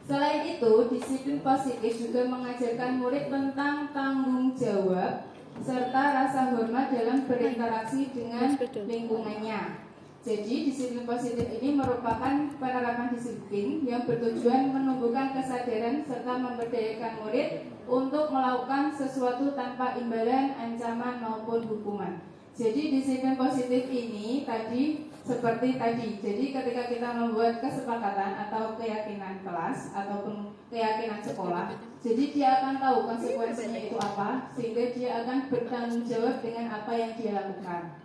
Selain itu, disiplin positif juga mengajarkan murid tentang tanggung jawab serta rasa hormat dalam berinteraksi dengan lingkungannya. Jadi disiplin positif ini merupakan penerapan disiplin yang bertujuan menumbuhkan kesadaran serta memberdayakan murid untuk melakukan sesuatu tanpa imbalan, ancaman maupun hukuman. Jadi disiplin positif ini tadi seperti tadi. Jadi ketika kita membuat kesepakatan atau keyakinan kelas ataupun keyakinan sekolah, jadi dia akan tahu konsekuensinya itu apa, sehingga dia akan bertanggung jawab dengan apa yang dia lakukan.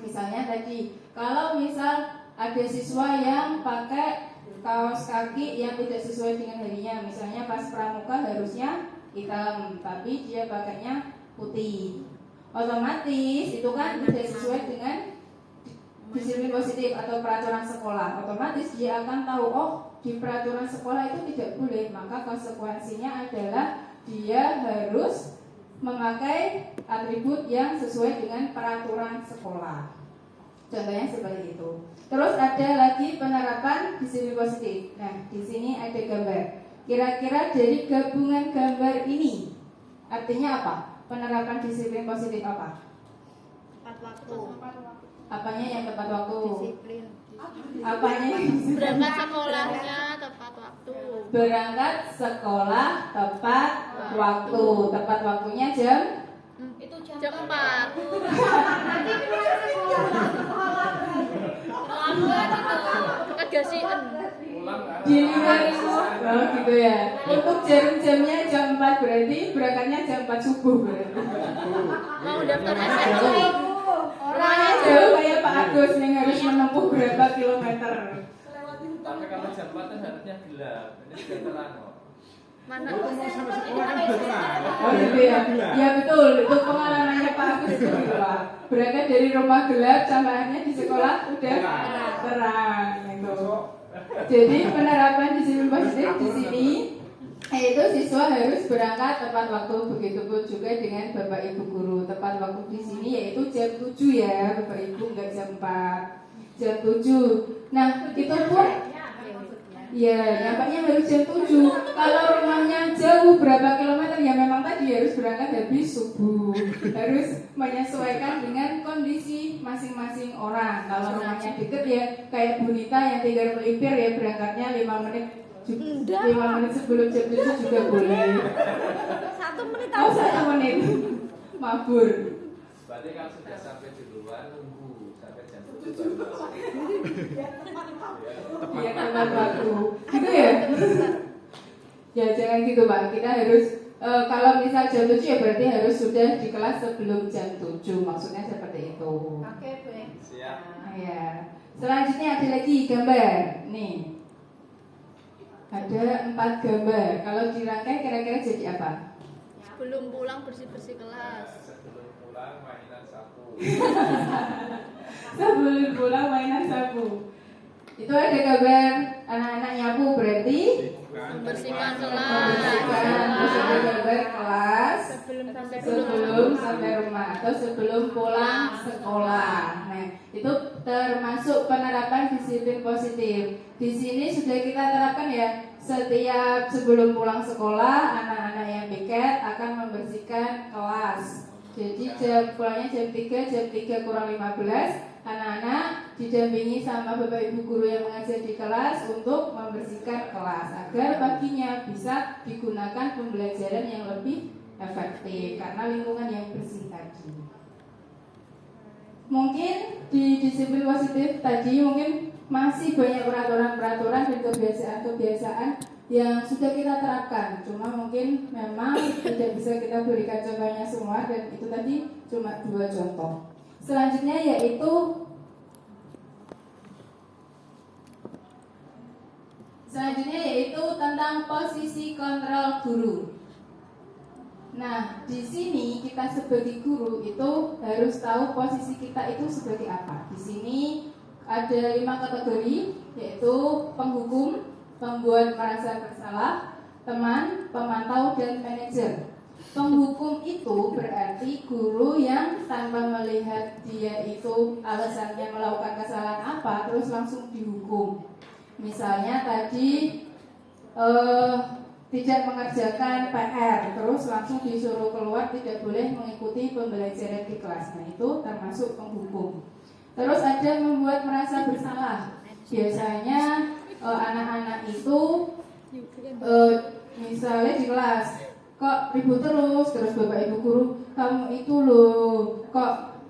Misalnya tadi, kalau misal ada siswa yang pakai kaos kaki yang tidak sesuai dengan harinya, misalnya pas pramuka harusnya hitam, tapi dia pakainya putih, otomatis itu kan tidak sesuai dengan disiplin positif atau peraturan sekolah. Otomatis dia akan tahu, oh di peraturan sekolah itu tidak boleh, maka konsekuensinya adalah dia harus memakai atribut yang sesuai dengan peraturan sekolah. Contohnya seperti itu. Terus ada lagi penerapan disiplin positif. Nah, di sini ada gambar. Kira-kira dari gabungan gambar ini artinya apa? Penerapan disiplin positif apa? Tepat waktu. Apanya yang tepat waktu? Disiplin. Apanya yang disiplin? Berangkat sekolahnya tepat waktu. Berangkat sekolah tepat waktu. Tepat waktunya jam? Jam 4. Kegasian. Dilihat itu, oh gitu ya. Untuk jam-jamnya jam 4 berarti berangkatnya jam 4 subuh berarti. Mau daftar SNI. Orangnya jauh kayak Pak Agus yang harus menempuh berapa kilometer. Tapi kalau jam 4 kan harusnya gelap. Ini sudah terang kok. Mana? Oh gitu ya. Ya betul, itu pengalamannya Pak Agus itu gitu lah. Berangkat dari rumah gelap sampai akhirnya di sekolah udah terang gitu. Jadi penerapan disiplin positif di sini yaitu siswa harus berangkat tepat waktu, begitupun juga dengan Bapak Ibu guru. Tepat waktu di sini yaitu jam 7 ya, Bapak Ibu, enggak jam 4. Jam 7. Nah, itu pun ya, nampaknya harus jam 7. Kalau rumahnya jauh berapa kilometer ya memang tadi harus berangkat habis subuh. Harus menyesuaikan dengan kondisi masing-masing orang. Kalau rumahnya deket ya kayak Bunita yang tinggal melipir ya berangkatnya 5 menit 5 menit sebelum jam 7 juga boleh. 1 menit Oh, 1 menit. Mabur. Berarti kalau sudah sampai di luar nunggu sampai jam 7 baru masuk. Iya, tepat waktu. Juga Ya jangan gitu Pak, kita harus kalau misal jam 7 ya berarti harus sudah di kelas sebelum jam 7, maksudnya seperti itu. Oke, baik. Siap. Ya. Selanjutnya ada lagi gambar. Nih. Ada 4 gambar. Kalau dirangkai kira-kira jadi apa? Belum pulang bersih-bersih kelas. Sebelum pulang mainan sapu. Sebelum pulang mainan sapu. Itu ada gambar anak-anak nyapu berarti Membersihkan kelas. membersihkan. Terus ada gambar kelas Sebelum sampai rumah atau sebelum pulang sekolah. Nah, itu termasuk penerapan disiplin positif. Di sini sudah kita terapkan ya. Setiap sebelum pulang sekolah, anak-anak yang piket akan membersihkan kelas. Jadi pulangnya jam 3 kurang 15. Anak-anak didampingi sama Bapak Ibu guru yang mengajar di kelas untuk membersihkan kelas agar paginya bisa digunakan pembelajaran yang lebih efektif karena lingkungan yang bersih tadi. Mungkin di disiplin positif tadi mungkin masih banyak peraturan-peraturan dan kebiasaan-kebiasaan yang sudah kita terapkan. Cuma mungkin memang tidak bisa kita berikan contohnya semua dan itu tadi cuma 2 contoh. Selanjutnya yaitu tentang posisi kontrol guru. Nah, di sini kita sebagai guru itu harus tahu posisi kita itu sebagai apa. Di sini ada 5 kategori, yaitu penghukum, pembuat merasa bersalah, teman, pemantau, dan manajer. Penghukum itu berarti guru yang tanpa melihat dia itu alasannya melakukan kesalahan apa, terus langsung dihukum. Misalnya tadi tidak mengerjakan PR, terus langsung disuruh keluar, tidak boleh mengikuti pembelajaran di kelas. Nah, itu termasuk penghukum. Terus ada membuat merasa bersalah. Biasanya anak-anak itu misalnya di kelas kok ribut terus Bapak Ibu guru, kamu itu loh kok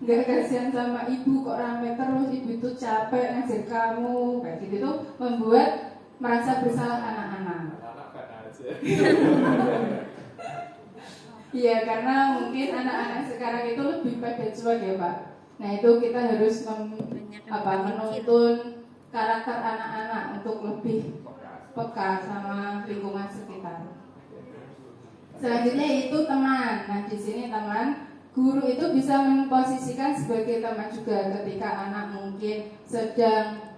nggak kasihan sama ibu, kok rame terus, ibu itu capek ngajar kamu, kayak gitu tuh membuat merasa bersalah anak-anak. Iya, karena mungkin anak-anak sekarang itu lebih pada cuek ya Pak. Nah itu kita harus menuntun karakter anak-anak untuk lebih peka sama lingkungan sekitar. Selanjutnya itu teman. Nah di sini teman, guru itu bisa memposisikan sebagai teman juga ketika anak mungkin sedang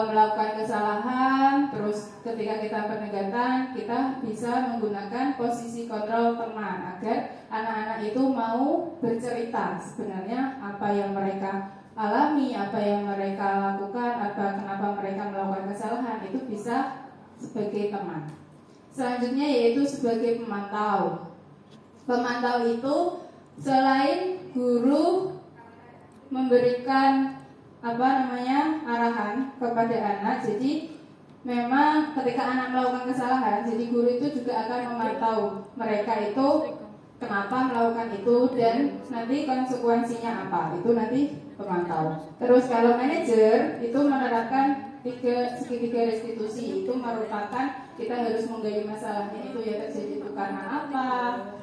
melakukan kesalahan, terus ketika kita penegatan, kita bisa menggunakan posisi kontrol teman agar anak-anak itu mau bercerita sebenarnya apa yang mereka alami, apa yang mereka lakukan, kenapa mereka melakukan kesalahan, itu bisa sebagai teman. Selanjutnya yaitu sebagai pemantau. Pemantau itu selain guru memberikan arahan kepada anak, jadi memang ketika anak melakukan kesalahan, jadi guru itu juga akan memantau mereka itu kenapa melakukan itu dan nanti konsekuensinya apa, itu nanti pemantau. Terus kalau manajer itu menerapkan segitiga restitusi, itu merupakan kita harus menggali masalahnya itu ya terjadi itu karena apa,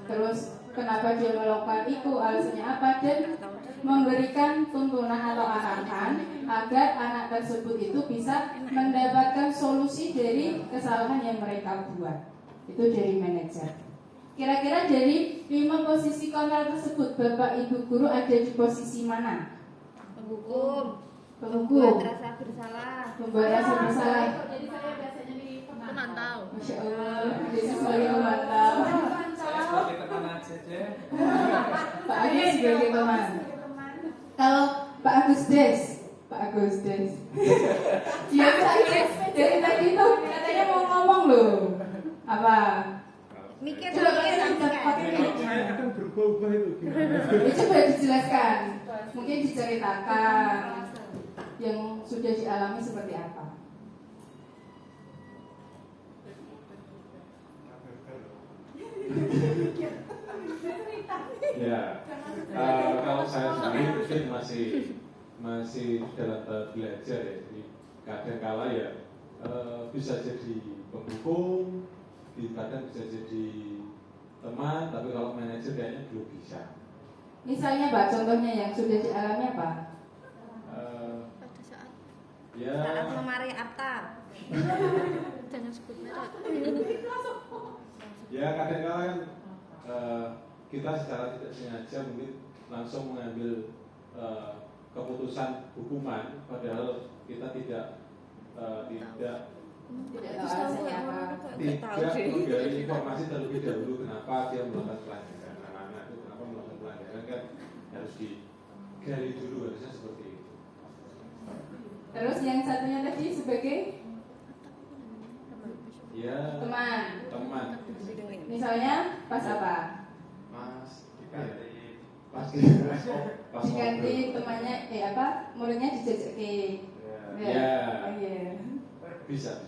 terus kenapa dia melakukan itu, alasannya apa, dan memberikan tuntunan atau arahan agar anak tersebut itu bisa mendapatkan solusi dari kesalahan yang mereka buat. Itu dari manajer. Kira-kira dari 5 posisi kontrol tersebut, Bapak Ibu guru ada di posisi mana? Penghukum. Penghukum. Membuat rasa bersalah. Membuat rasa bersalah. Jadi saya biasanya di Pemantau. Masya Allah, jadi sebagai pemantau. Saya sebagai teman aja deh. Pak Agus sebagai teman. Kalau Pak Agus Des. Dia dari tadi itu katanya mau ngomong loh. Apa? Mikir Coba pakai mic-nya. Akan berubah-ubah itu gimana? Ya, coba dijelaskan. Mungkin diceritakan yang sudah dialami seperti apa. Ya, kalau saya sendiri mungkin masih dalam tahap belajar ya. Jadi kadang kala ya bisa jadi penghukum, kadang bisa jadi teman, tapi kalau manajer kayaknya belum bisa. Misalnya Pak, contohnya yang sudah dialami apa? Pada saat Ya, lemari Atta. Jangan sebut merek. ya kadang-kadang kan kita secara tidak sengaja mungkin langsung mengambil keputusan hukuman, padahal kita tidak Tidak tahu alasannya apa. menggali informasi terlebih dahulu kenapa dia melakukan pelanggaran. Anak-anak itu kenapa melakukan pelanggaran kan harus digali dulu, harusnya seperti itu. Terus yang satunya tadi sebagai Ya, teman. Misalnya pas apa? Mas, Diganti temannya muridnya dijajak ke. Ya. Iya. Bisa.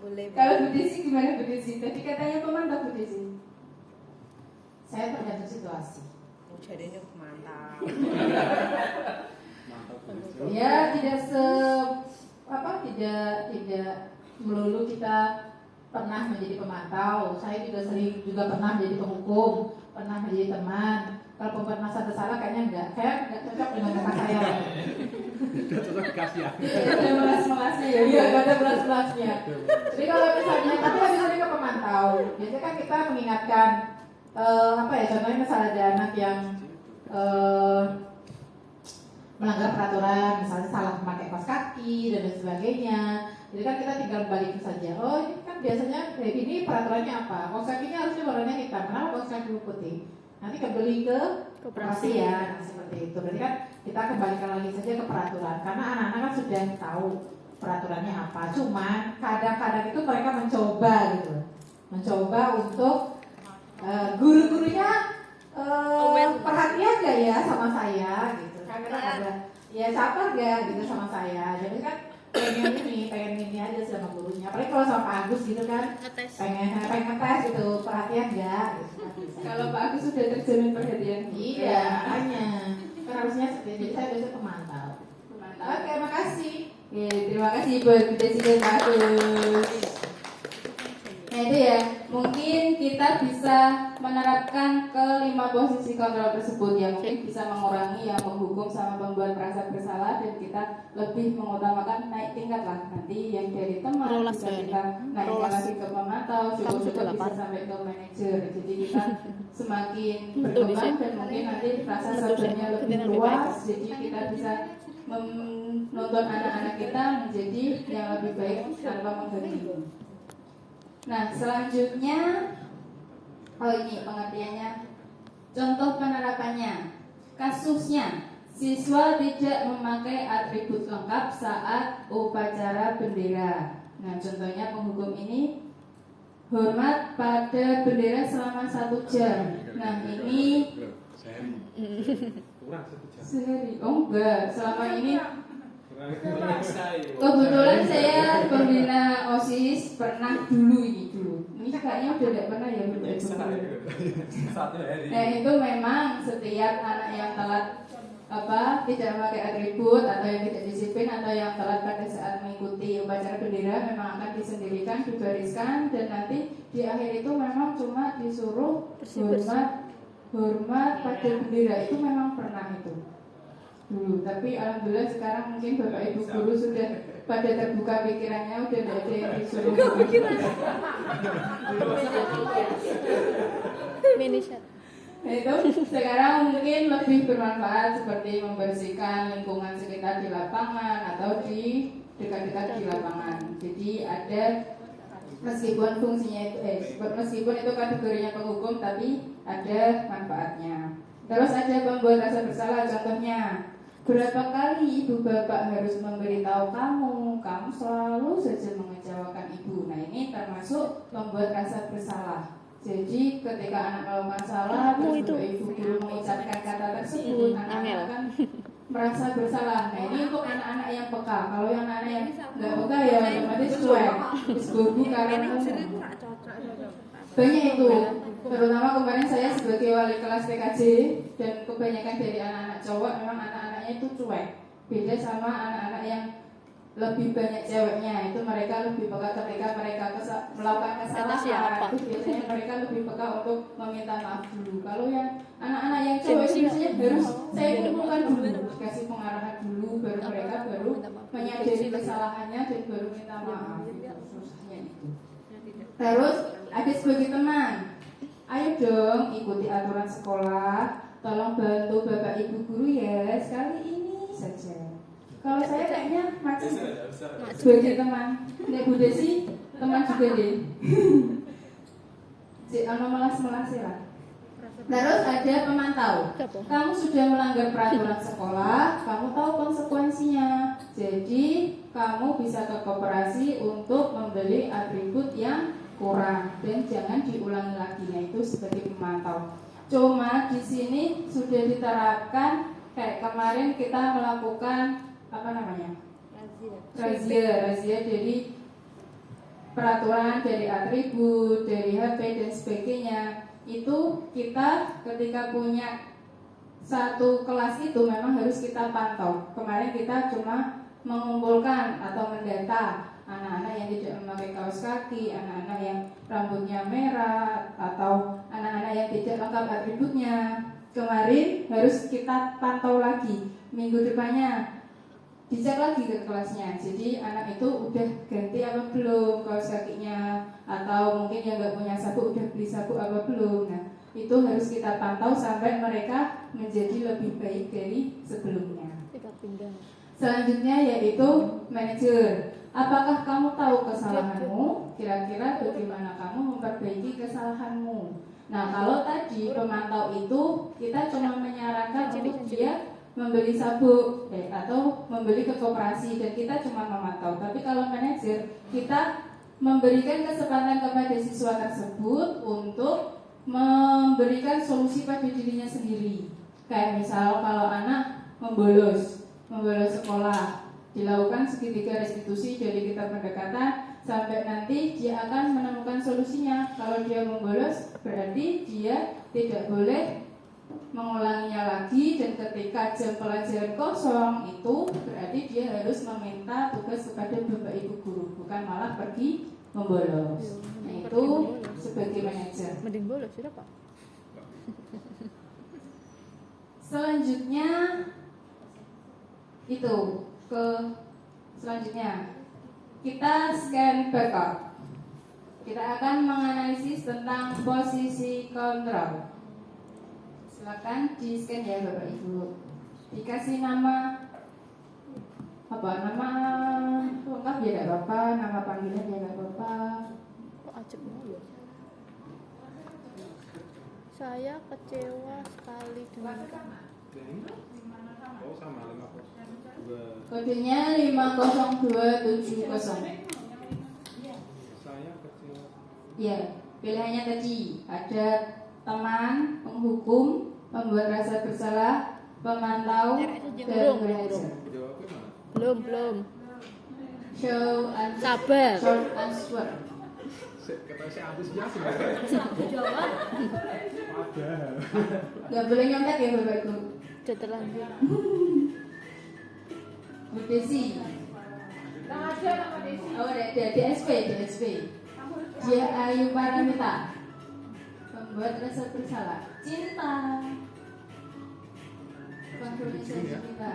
Boleh. Kalau Bu Desi gimana Bu Desi? Tadi katanya pemantau Bu Desi. Saya tergantung situasi. Jadi ini mantap. Ya tidak melulu kita pernah menjadi pemantau. Saya juga pernah menjadi penghukum, pernah menjadi teman. Kalau pernah satu salah kayaknya enggak cocok dengan kakak saya. Tidak cocok dikasih ya. Ada melas-melasnya ya, iya ada melas-melasnya. Jadi kalau misalnya, tapi misalnya ke pemantau, biasanya kan kita mengingatkan contohnya misalnya ada anak yang melanggar peraturan, misalnya salah memakai kaos kaki dan lain sebagainya. Jadi kan kita tinggal balik saja. Oh ini kan biasanya ini peraturannya apa? Kaos kakinya harusnya warnanya hitam, kenapa kaos kaki putih? Nanti kembali ke koperasi ya, seperti itu. Berarti kan kita kembalikan lagi saja ke peraturan, karena anak-anak kan sudah tahu peraturannya apa. Cuman kadang-kadang itu mereka mencoba untuk guru-gurunya perhatian gak ya sama saya gitu. Karena ada ya sabar gak gitu sama saya. Jadi kan pengen ini aja sama gurunya. Apalagi kalau sama Pak Agus gitu kan, pengen ngetes gitu, perhatian gak gitu. Kalau Pak Agus sudah terjamin perhatian. Iya, makanya kan harusnya seperti itu. Saya biasa pemantau. Oke, makasih. Terima kasih buat Desi dan Pak Agus. Nah itu ya, mungkin kita bisa menerapkan ke 5 posisi kontrol tersebut yang mungkin bisa mengurangi yang menghukum sama membuat merasa bersalah, dan kita lebih mengutamakan naik tingkat lah. Nanti yang dari teman bisa kita naikkan lagi ke pemantau, syukur-syukur bisa sampai ke manajer. Jadi kita semakin berkembang dan mungkin nanti rasa sabarnya lebih luas. Jadi kita bisa menuntun anak-anak kita menjadi yang lebih baik tanpa mengganggu. Nah, selanjutnya ini pengertiannya. Contoh penerapannya. Kasusnya, siswa tidak memakai atribut lengkap saat upacara bendera. Nah, contohnya penghukum ini hormat pada bendera selama 1 jam. Nah, ini Kurang 1 jam. sehari. Oh enggak, selama ini kebetulan saya pembina OSIS pernah dulu. Ini kayaknya udah tidak pernah ya Satu hari. Nah itu memang setiap anak yang telat tidak memakai atribut atau yang tidak disiplin atau yang telat pada saat mengikuti upacara bendera memang akan disendirikan, dibariskan, dan nanti di akhir itu memang cuma disuruh hormat pada bendera. Itu memang pernah itu dulu, tapi alhamdulillah sekarang mungkin bapak ibu guru sudah pada terbuka pikirannya, udah tidak ada yang disuruh Nah, itu sekarang mungkin lebih bermanfaat seperti membersihkan lingkungan sekitar di lapangan atau di dekat-dekat di lapangan. Jadi ada meskipun fungsinya itu meskipun itu kategorinya penghukum, tapi ada manfaatnya. Terus ada pembuat rasa bersalah, contohnya berapa kali ibu bapak harus memberitahu kamu selalu saja mengecewakan ibu. Nah ini termasuk membuat rasa bersalah. Jadi ketika anak melakukan salah, terus ibu guru mengucapkan kata tersebut, anak-anak akan merasa bersalah. Nah ini untuk anak-anak yang peka. Kalau yang anak-anak yang nggak peka ya otomatis cuek, disgobu karena banyak itu. Terutama kemarin saya sebagai wali kelas TKJ, dan kebanyakan dari anak-anak cowok memang anak-anaknya itu cuek. Beda sama anak-anak yang lebih banyak ceweknya, itu mereka lebih peka ketika mereka melakukan kesalahan. Itu biasanya mereka lebih peka untuk meminta maaf dulu. Kalau yang anak-anak yang cowok itu biasanya harus saya kumpulkan dulu, dikasih pengarahan dulu, baru mereka baru menyadari kesalahannya dan baru minta maaf. Susahnya itu. Terus ada sebagai teman, ayo dong ikuti aturan sekolah, tolong bantu bapak ibu guru ya, sekali ini saja. Kalau saya kayaknya macam sebagai teman, nek Bu Desi teman juga deh. Si melas-melas lah. Terus ada pemantau. Kamu sudah melanggar peraturan sekolah, kamu tahu konsekuensinya. Jadi kamu bisa ke koperasi untuk membeli atribut yang kurang dan jangan diulangi lagi. Nah, itu sebagai pemantau. Cuma di sini sudah diterapkan kayak kemarin kita melakukan apa namanya? Razia. Jadi peraturan dari atribut, dari HP dan sebagainya. Itu kita ketika punya satu kelas itu memang harus kita pantau. Kemarin kita cuma mengumpulkan atau mendata anak-anak yang tidak memakai kaos kaki, anak-anak yang rambutnya merah, atau anak-anak yang tidak lengkap atributnya. Kemarin harus kita pantau lagi. Minggu depannya dicek lagi ke kelasnya. Jadi anak itu udah ganti apa belum kaos kakinya, atau mungkin yang nggak punya sabuk udah beli sabuk apa belum. Nah, itu harus kita pantau sampai mereka menjadi lebih baik dari sebelumnya. Selanjutnya yaitu manajer. Apakah kamu tahu kesalahanmu? Kira-kira bagaimana kamu memperbaiki kesalahanmu? Nah, kalau tadi pemantau itu kita cuma menyarankan untuk dia membeli sabuk atau membeli ke koperasi dan kita cuma memantau. Tapi kalau manajer, kita memberikan kesempatan kepada siswa tersebut untuk memberikan solusi pada dirinya sendiri. Kayak misal kalau anak membolos sekolah, dilakukan segitiga restitusi, jadi kita pendekatan sampai nanti dia akan menemukan solusinya. Kalau dia membolos berarti dia tidak boleh mengulanginya lagi, dan ketika jam pelajaran kosong itu berarti dia harus meminta tugas kepada bapak ibu guru, bukan malah pergi membolos. Nah, itu sebagai manajer. Mending bolos sudah Pak. Selanjutnya itu selanjutnya kita scan barcode. Kita akan menganalisis tentang posisi kontrol. Silakan di scan ya Bapak Ibu. Dikasih nama apa? Nama lengkap ya tidak apa-apa, nama panggilan ya tidak apa-apa. Kok acep mulu? Saya kecewa sekali dengan Oh, sama 502. Kodenya 50270. Saya kecil. Ya, pilihannya tadi ada teman, penghukum, pembuat rasa bersalah, pemantau, dan manajer. Jawabnya mana? belum. Show and Sabar. short answer. Kata saya antusias ya. Satu jawab. Ada. Gak boleh nyontek ya Bapak Ibu. Sudah terlanjur. Bu Desi. Oh, ada DSP. Dia Ayu Paramita. Pembuat rasa bersalah. Cinta. Pengkronisasi kita.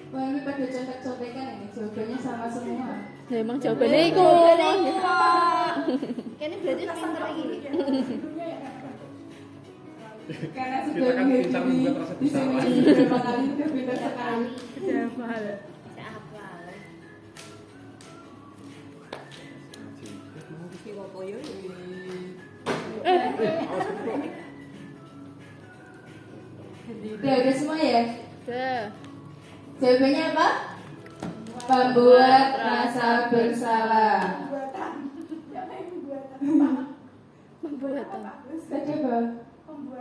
Wah, ini pada contek-contekan ini. Jawabannya sama semua. Ya emang jawabannya itu. Ini berarti pinter lagi. Karena Kita sudah kan pintar membuat rasa di sini bersalah. beberapa kali sudah pintar sekali. Sudah mahal. Udah semua ya? Sudah. Jawabannya apa? Pembuat rasa bersalah. Pembuatan. Tadi apa?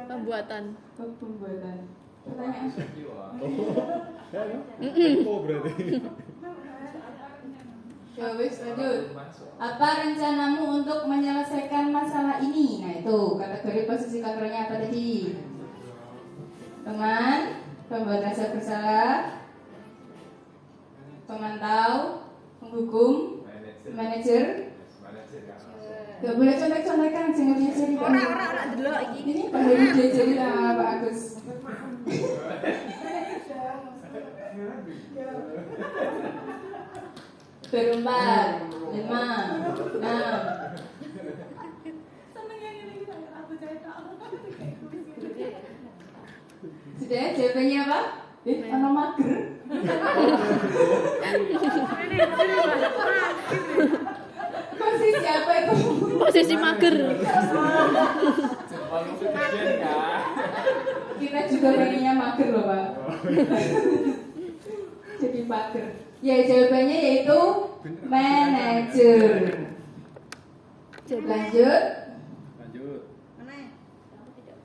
Pembuatan. Oh, pembuatan. Pertanyaan. Oh, berarti. Ya wis, lanjut. Apa rencanamu untuk menyelesaikan masalah ini? Nah, itu kategori posisi kontrolnya apa tadi? Teman, pembuat rasa bersalah, pemantau, hukum, manajer. Gak boleh contek-contekan, jangan jadi Orang delok iki. ini baru diajari sama Pak Agus. Berempat, 5, 6. Sudah, jawabannya apa? Anak mager. Posisi apa itu? Posisi mager. Kita juga pengennya mager loh Pak. Jadi mager. Ya jawabannya yaitu manajer. Lanjut.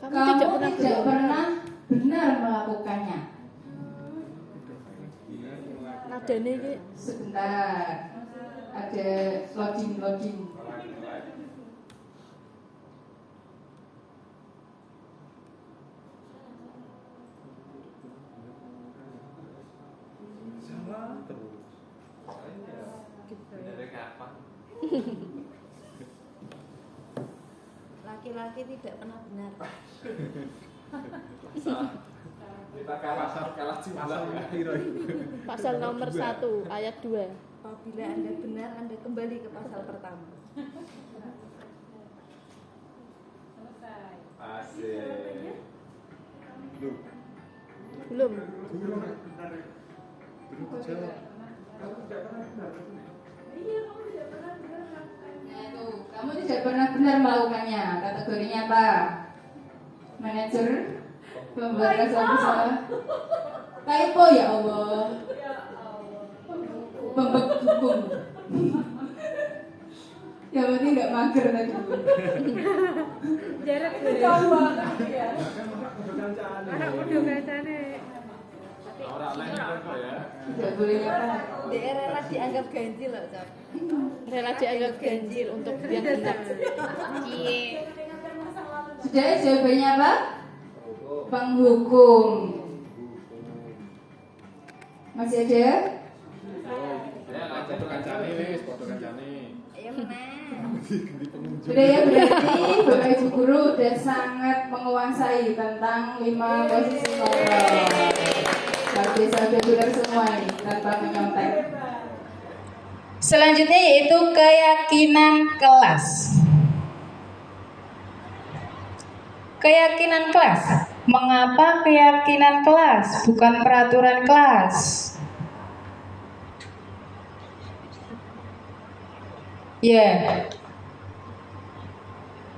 Kamu tidak pernah benar melakukannya. Nadane iki Sebentar. Ada loading. Laki-laki tidak pernah benar. Kita kalah jumlah. pasal nomor 1 ayat 2. Apabila Anda benar, Anda kembali ke pasal pertama. Asik. Belum. Nah itu, kamu tidak pernah benar melakukannya. Kategorinya apa? Manajer, pembuat rasa bersalah. Typo ya Allah. Pembuat hukum. Yang penting nggak mager tadi. Jarak Anak kudu kancane. Orang lain kok ya. Tidak boleh apa? Daerah dianggap ganjil loh, Cok. Rela dianggap ganjil untuk yang genap. Sudah jawabannya apa? Penghukum. Masih ada? Ya, foto kancane wis, foto kancane. Ayo meneh. Sudah ya, berarti Bapak Ibu Guru sudah sangat menguasai tentang 5 posisi kontrol. Bisa benar semua ini tanpa menyontek. Selanjutnya yaitu keyakinan kelas. Keyakinan kelas. Mengapa keyakinan kelas bukan peraturan kelas? Ya.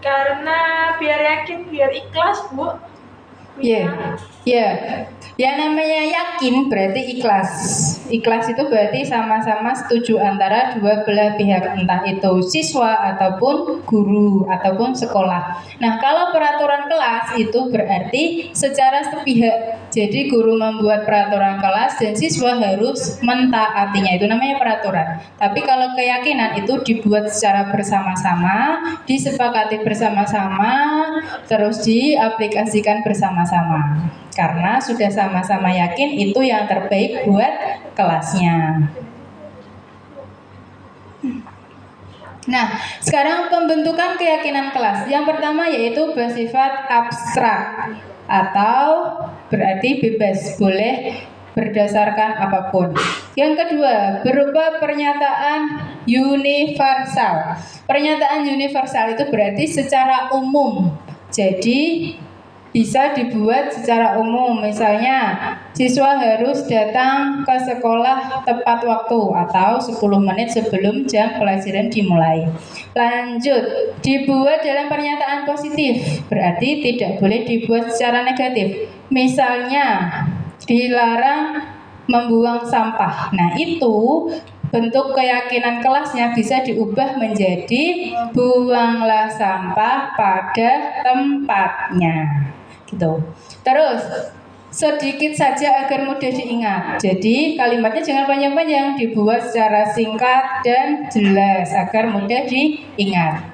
Karena biar yakin, biar ikhlas, Bu. Ya. Yang namanya yakin berarti ikhlas. Ikhlas itu berarti sama-sama setuju antara dua belah pihak, entah itu siswa ataupun guru ataupun sekolah. Nah, kalau peraturan kelas itu berarti secara sepihak. Jadi guru membuat peraturan kelas dan siswa harus mentaatinya. Itu namanya peraturan. Tapi kalau keyakinan itu dibuat secara bersama-sama, disepakati bersama-sama, terus diaplikasikan bersama-sama. Karena sudah sama-sama yakin itu yang terbaik buat kelasnya. Nah, sekarang pembentukan keyakinan kelas. Yang pertama yaitu bersifat abstrak atau berarti bebas, boleh berdasarkan apapun. Yang kedua, berupa pernyataan universal. Pernyataan universal itu berarti secara umum. Jadi bisa dibuat secara umum, misalnya siswa harus datang ke sekolah tepat waktu atau 10 menit sebelum jam pelajaran dimulai. Lanjut, dibuat dalam pernyataan positif, berarti tidak boleh dibuat secara negatif. Misalnya, dilarang membuang sampah. Nah, itu bentuk keyakinan kelasnya bisa diubah menjadi buanglah sampah pada tempatnya. Gitu. Terus sedikit saja agar mudah diingat. Jadi kalimatnya jangan panjang-panjang, dibuat secara singkat dan jelas agar mudah diingat.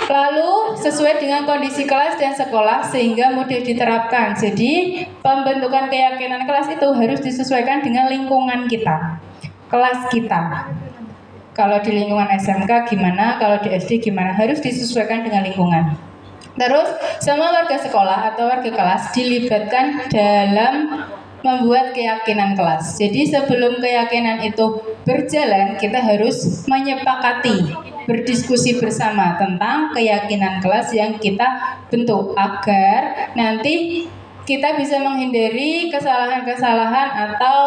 Lalu sesuai dengan kondisi kelas dan sekolah sehingga mudah diterapkan. Jadi pembentukan keyakinan kelas itu harus disesuaikan dengan lingkungan kita. kelas kita. Kalau di lingkungan SMK gimana, kalau di SD gimana, harus disesuaikan dengan lingkungan. Terus semua warga sekolah atau warga kelas dilibatkan dalam membuat keyakinan kelas. Jadi sebelum keyakinan itu berjalan, kita harus menyepakati, berdiskusi bersama tentang keyakinan kelas yang kita bentuk agar nanti kita bisa menghindari kesalahan-kesalahan atau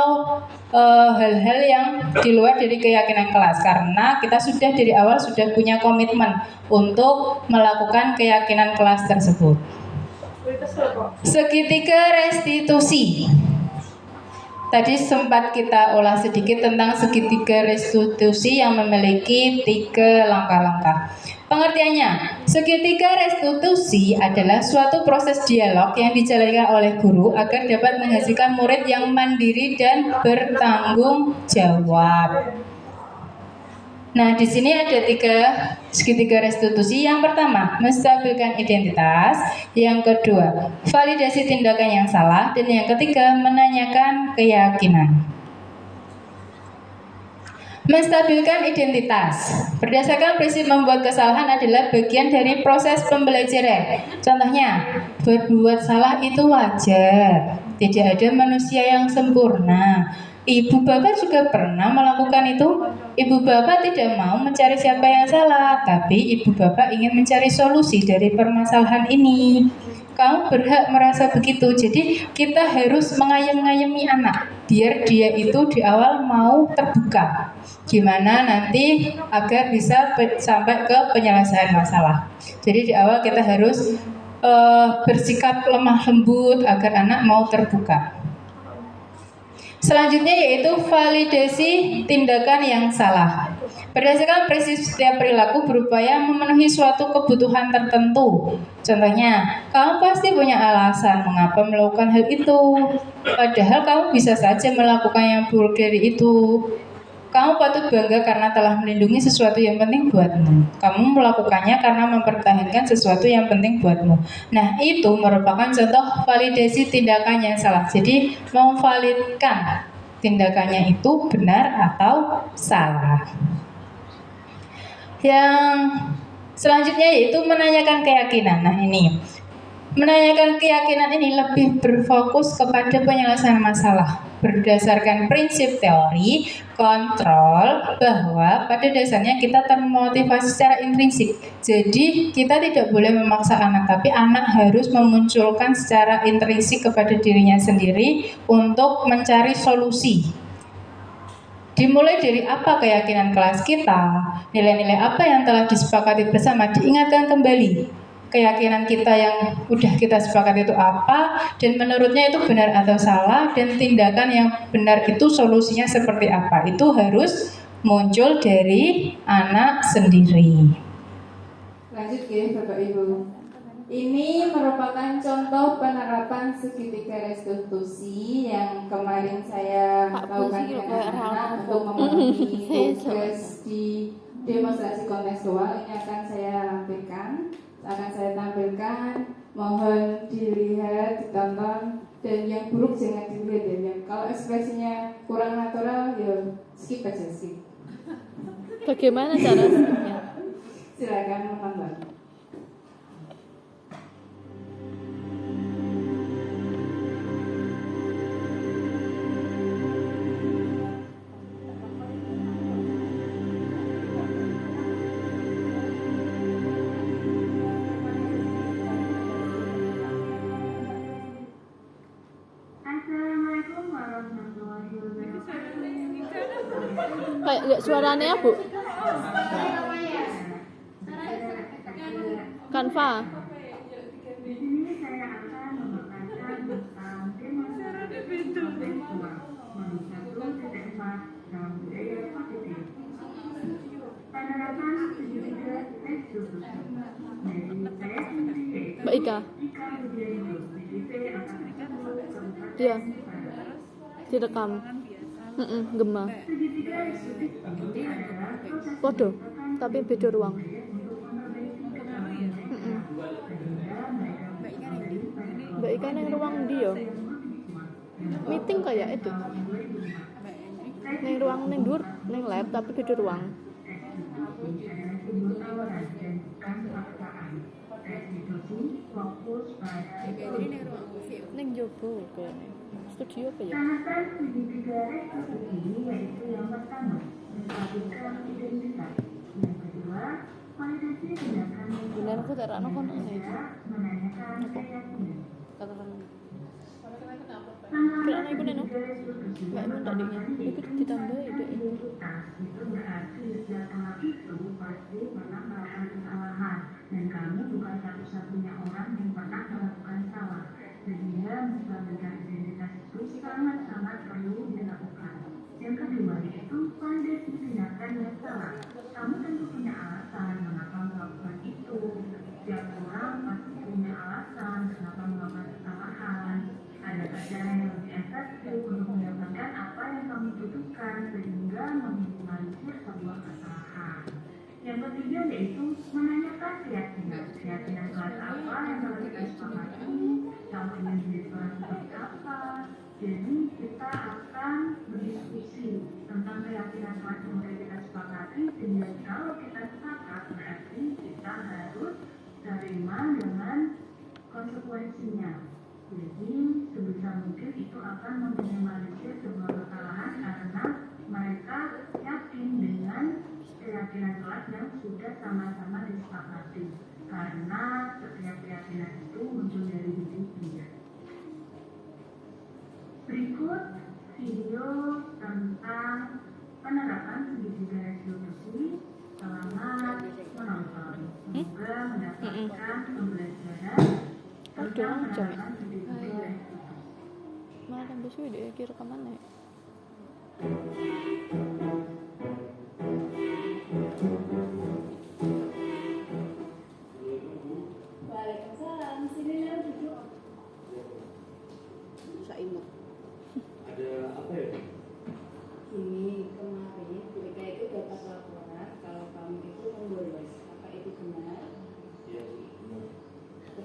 hal-hal yang di luar dari keyakinan kelas, karena kita sudah dari awal sudah punya komitmen untuk melakukan keyakinan kelas tersebut. Segitiga restitusi. Tadi sempat kita ulas sedikit tentang segitiga restitusi yang memiliki 3 langkah-langkah. Pengertiannya, segitiga restitusi adalah suatu proses dialog yang dijalankan oleh guru agar dapat menghasilkan murid yang mandiri dan bertanggung jawab. Nah, di sini ada 3 segitiga restitusi. Yang pertama, menstabilkan identitas. Yang kedua, validasi tindakan yang salah. Dan yang ketiga, menanyakan keyakinan. Menstabilkan identitas. Berdasarkan prinsip membuat kesalahan adalah bagian dari proses pembelajaran. Contohnya, berbuat salah itu wajar. Tidak ada manusia yang sempurna. Ibu bapak juga pernah melakukan itu. Ibu bapak tidak mau mencari siapa yang salah, tapi ibu bapak ingin mencari solusi dari permasalahan ini. Kamu berhak merasa begitu. Jadi kita harus mengayem-ngayemi anak biar dia itu di awal mau terbuka. Gimana nanti agar bisa sampai ke penyelesaian masalah. Jadi di awal kita harus bersikap lemah lembut agar anak mau terbuka. Selanjutnya yaitu validasi tindakan yang salah. Berdasarkan prinsip setiap perilaku berupaya memenuhi suatu kebutuhan tertentu. Contohnya, kamu pasti punya alasan mengapa melakukan hal itu. Padahal kamu bisa saja melakukan yang buruk dari itu. Kamu patut bangga karena telah melindungi sesuatu yang penting buatmu. Kamu melakukannya karena mempertahankan sesuatu yang penting buatmu. Nah, itu merupakan contoh validasi tindakan yang salah. Jadi, memvalidkan tindakannya itu benar atau salah. Yang selanjutnya yaitu menanyakan keyakinan. Nah, ini menanyakan keyakinan ini lebih berfokus kepada penyelesaian masalah berdasarkan prinsip teori kontrol, bahwa pada dasarnya kita termotivasi secara intrinsik. Jadi kita tidak boleh memaksa anak, tapi anak harus memunculkan secara intrinsik kepada dirinya sendiri untuk mencari solusi. Dimulai dari apa keyakinan kelas kita, nilai-nilai apa yang telah disepakati bersama, diingatkan kembali keyakinan kita yang udah kita sepakati itu apa, dan menurutnya itu benar atau salah, dan tindakan yang benar itu solusinya seperti apa. Itu harus muncul dari anak sendiri. Lanjut ya Bapak Ibu. Ini merupakan contoh penerapan segitiga restitusi yang kemarin saya lakukan dengan anak untuk memenuhi tugas di demonstrasi kontekstual. Ini akan saya tampilkan, mohon dilihat, ditonton, dan yang buruk jangan dilihat ya. Yang kalau ekspresinya kurang natural ya skip aja skip. Bagaimana cara skipnya? Silakan menonton. Kayak lihat suaranya Bu. Canva. Mbak Ika. Iya. Direkam. Gema. Podo, tapi beda ruang. Mbak Ika yang ruang dia. Meeting kayak itu. Ning ruang ning dhuwur, ning lab tapi beda ruang. Ning jopo kayaknya. Studio apa ya? Tahapan uji tiga restitusi ini yaitu yang pertama, menstabilkan identitas. Yang kedua, validasi tindakan yang Benar aku tak rano kono itu. menanyakan keyakinan. Katakan. Pengawasan Kira iku neno. tiga restitusi Mbak Imun tak dingin. Iku ditambah ide. identitas itu berarti setiap orang itu pasti pernah melakukan kesalahan dan kamu bukan satu-satunya orang yang pernah melakukan salah. Sehingga menstabilkan identitas itu sangat-sangat perlu dilakukan. Yang kedua yaitu validasi tindakan yang salah. Kamu tentu punya alasan mengapa melakukan itu. Setiap orang pasti punya alasan kenapa melakukan kesalahan. Ada cara yang lebih efektif untuk mendapatkan apa yang kamu butuhkan sehingga meminimalisir sebuah kesalahan. Yang ketiga yaitu menanyakan keyakinan. Keyakinan kelas apa yang harus kita sepakati, kamu ingin menjadi orang seperti apa. Jadi kita akan berdiskusi tentang keyakinan kelas yang sudah kita sepakati, sehingga kalau kita sepakat berarti kita harus terima dengan konsekuensinya. Jadi sebisa mungkin itu akan meminimalisir sebuah kesalahan karena mereka yakin dengan keyakinan kelas yang sudah sama-sama disepakati. Karena setiap keyakinan itu muncul dari diri dia. Berikut video tentang penerapan segitiga restitusi. Selamat menonton. Semoga mendapatkan pembelajaran tentang penerapan segitiga restitusi. Malah tambah suwe deh kira kemana ya? Waalaikumsalam. Sini Nel duduk. Saimut. Ada apa ya? Ini kemarin mereka itu dapat laporan kalau kamu itu membolos. Apa itu benar? Iya, benar.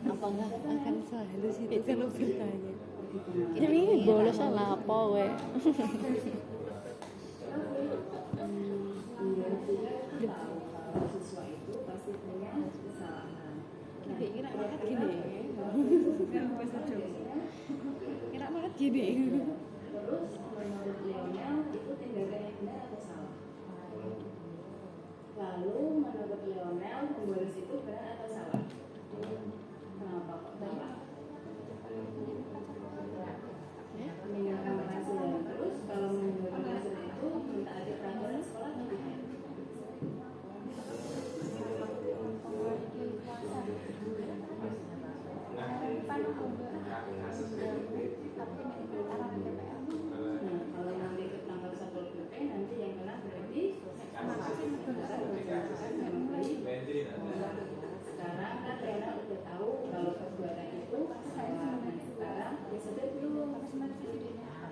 Apakah akan sehalus itu kalau bertanya? Benar. Ini bolos salah apa we? Dia tidak tahu kalau siswa itu pasti punya kesalahan. Nah, Kira banget gini. Kira banget gini. terus menurut Lionel itu tindakan yang benar atau salah? Lalu menurut Lionel membolos itu benar atau salah? Kenapa kok salah? Meninggalkan penghasilan. Terus kalau meninggalkan penghasilan itu minta adik pelajaran sekolah atau tidak? Nah, kalau nanti ke tanggal 1 PP nanti yang kena berarti sekarang kan Rena udah tahu kalau perbuatan itu salah. Nah, sekarang ya sudah belum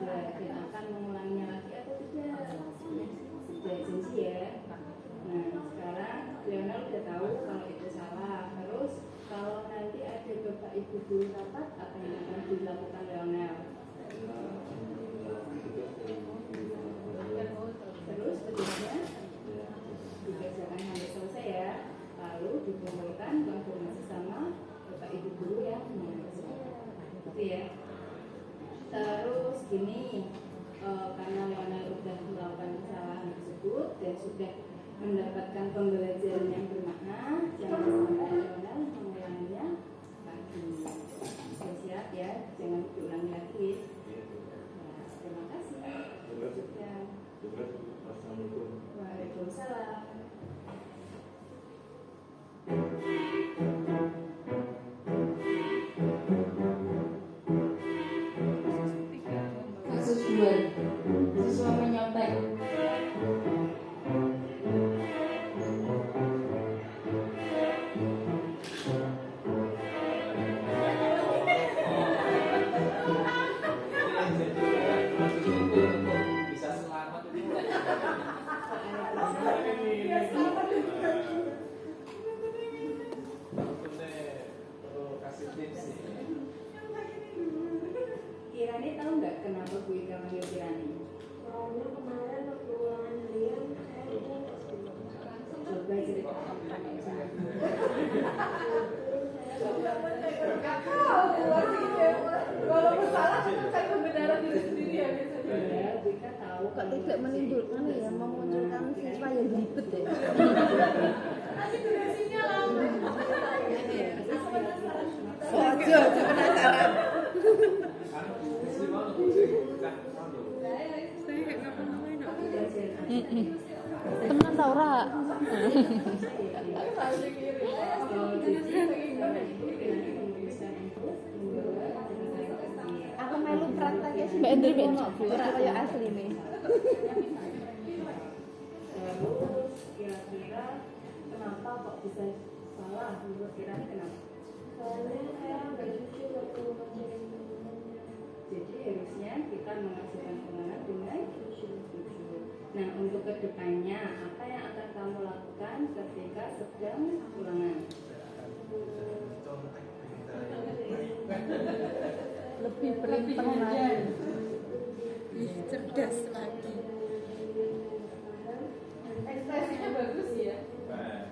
dia akan mengulangnya lagi atau tidak? Sudah janji ya. Nah, sekarang Lionel udah tahu kalau itu salah. Terus kalau nanti ada bapak ibu guru rapat, apa yang akan dilakukan Lionel? Terus berikutnya dikerjakan sampai selesai ya. Lalu dikumpulkan konfirmasi sama bapak ibu guru yang mengurusnya. Gitu ya. Terus gini, karena Lionel sudah melakukan kesalahan tersebut dan sudah mendapatkan pembelajaran yang bermakna, jangan sampai Lionel mengulanginya lagi. Siap ya, jangan diulangi lagi. Nah, terima kasih. Ya. Assalamualaikum. Waalaikumsalam. Kasus 2, siswa menyontek. Bisa selamat itu. Kasih tips nih. Kirani tahu nggak kenapa Bu Ika manggil Kirani? Soalnya kemarin Kalau bersalah kan kebenaran diri sendiri ya biasanya. Jika tahu kok tidak menimbulkan ya memunculkan siswa yang ribet ya. Nanti durasinya lama. Ojo, penasaran. Teman tau ora? Aku melu prakteknya sih. Mbak Endri, Ora kaya asline. Terus kira-kira kenapa kok bisa salah menurut kira-kira kenapa? Soalnya saya nggak jujur waktu ngajarin teman-temannya. Jadi harusnya kita mengajarkan anak dengan jujur. Nah, untuk kedepannya apa yang akan kamu lakukan ketika sedang ulangan? Lebih berinteraksi lagi. Lebih cerdas lagi. Ekspresinya bagus ya. Nah,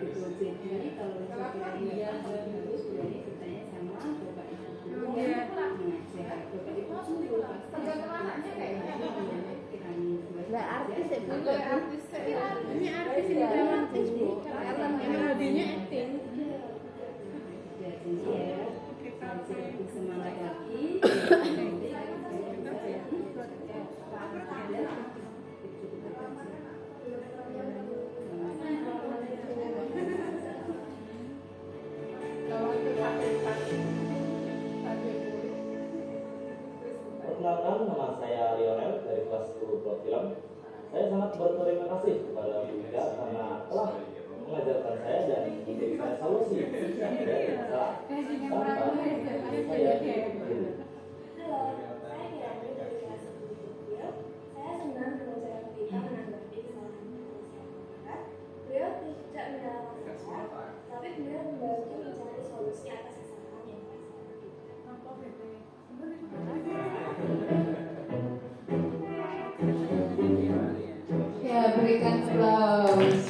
gitu. Jadi kalau sekiranya bagus, berarti bertanya sama bapak ibu guru yang mengajar. Bapak ibu guru pasti Tergantung anaknya kayaknya. Lah artis ya, Bu. Artis Ini artis ini dalam Facebook. Ini hobinya acting. Jadi ya, kita lebih semangat lagi. Perkenalkan, nama saya Lionel dari kelas 10 Plot Film. Saya sangat berterima kasih kepada Bu Ida karena telah mengajarkan saya dan memberikan solusi dari masalah tanpa saya sendiri. Halo, saya Kirani dari kelas 10 Film. Saya senang belajar kita menanggapi kesalahan masyarakat. Beliau tidak menyalahkan saya, tapi beliau membantu mencari solusi atas kesalahan yang Ya, berikan aplaus.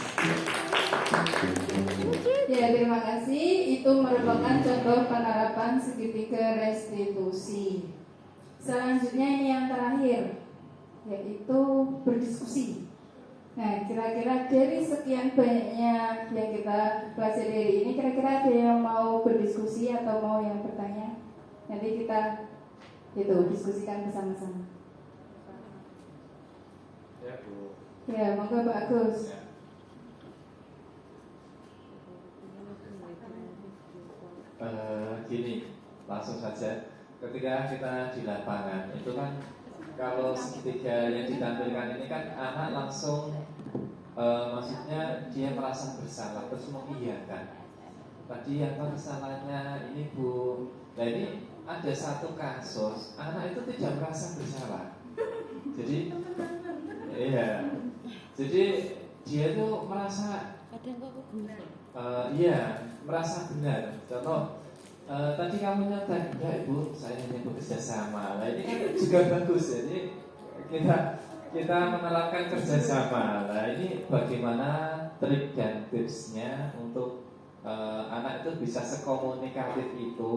Ya, terima kasih. Itu merupakan contoh penerapan segitiga restitusi. Selanjutnya ini yang terakhir, yaitu berdiskusi. Nah, kira-kira dari sekian banyaknya yang kita pelajari ini, kira-kira ada yang mau berdiskusi atau mau yang bertanya? Nanti kita diskusikan bersama-sama. Ya, Bu. Ya, monggo Pak Agus. Gini, langsung saja. Ketika kita di lapangan, itu kan kalau segitiga yang ditampilkan ini kan anak langsung, maksudnya dia merasa bersalah terus mengiyakan. Tadi apa kesalahannya ini Bu? Nah ini ada satu kasus anak itu tidak merasa bersalah. Jadi, iya. Jadi dia tuh merasa, iya, merasa benar. Contoh, tadi kamu nyata, enggak Ibu, saya hanya bekerja sama. Nah ini kan juga bagus. Jadi kita menerapkan kerjasama. Nah ini bagaimana trik dan tipsnya untuk anak itu bisa sekomunikatif itu,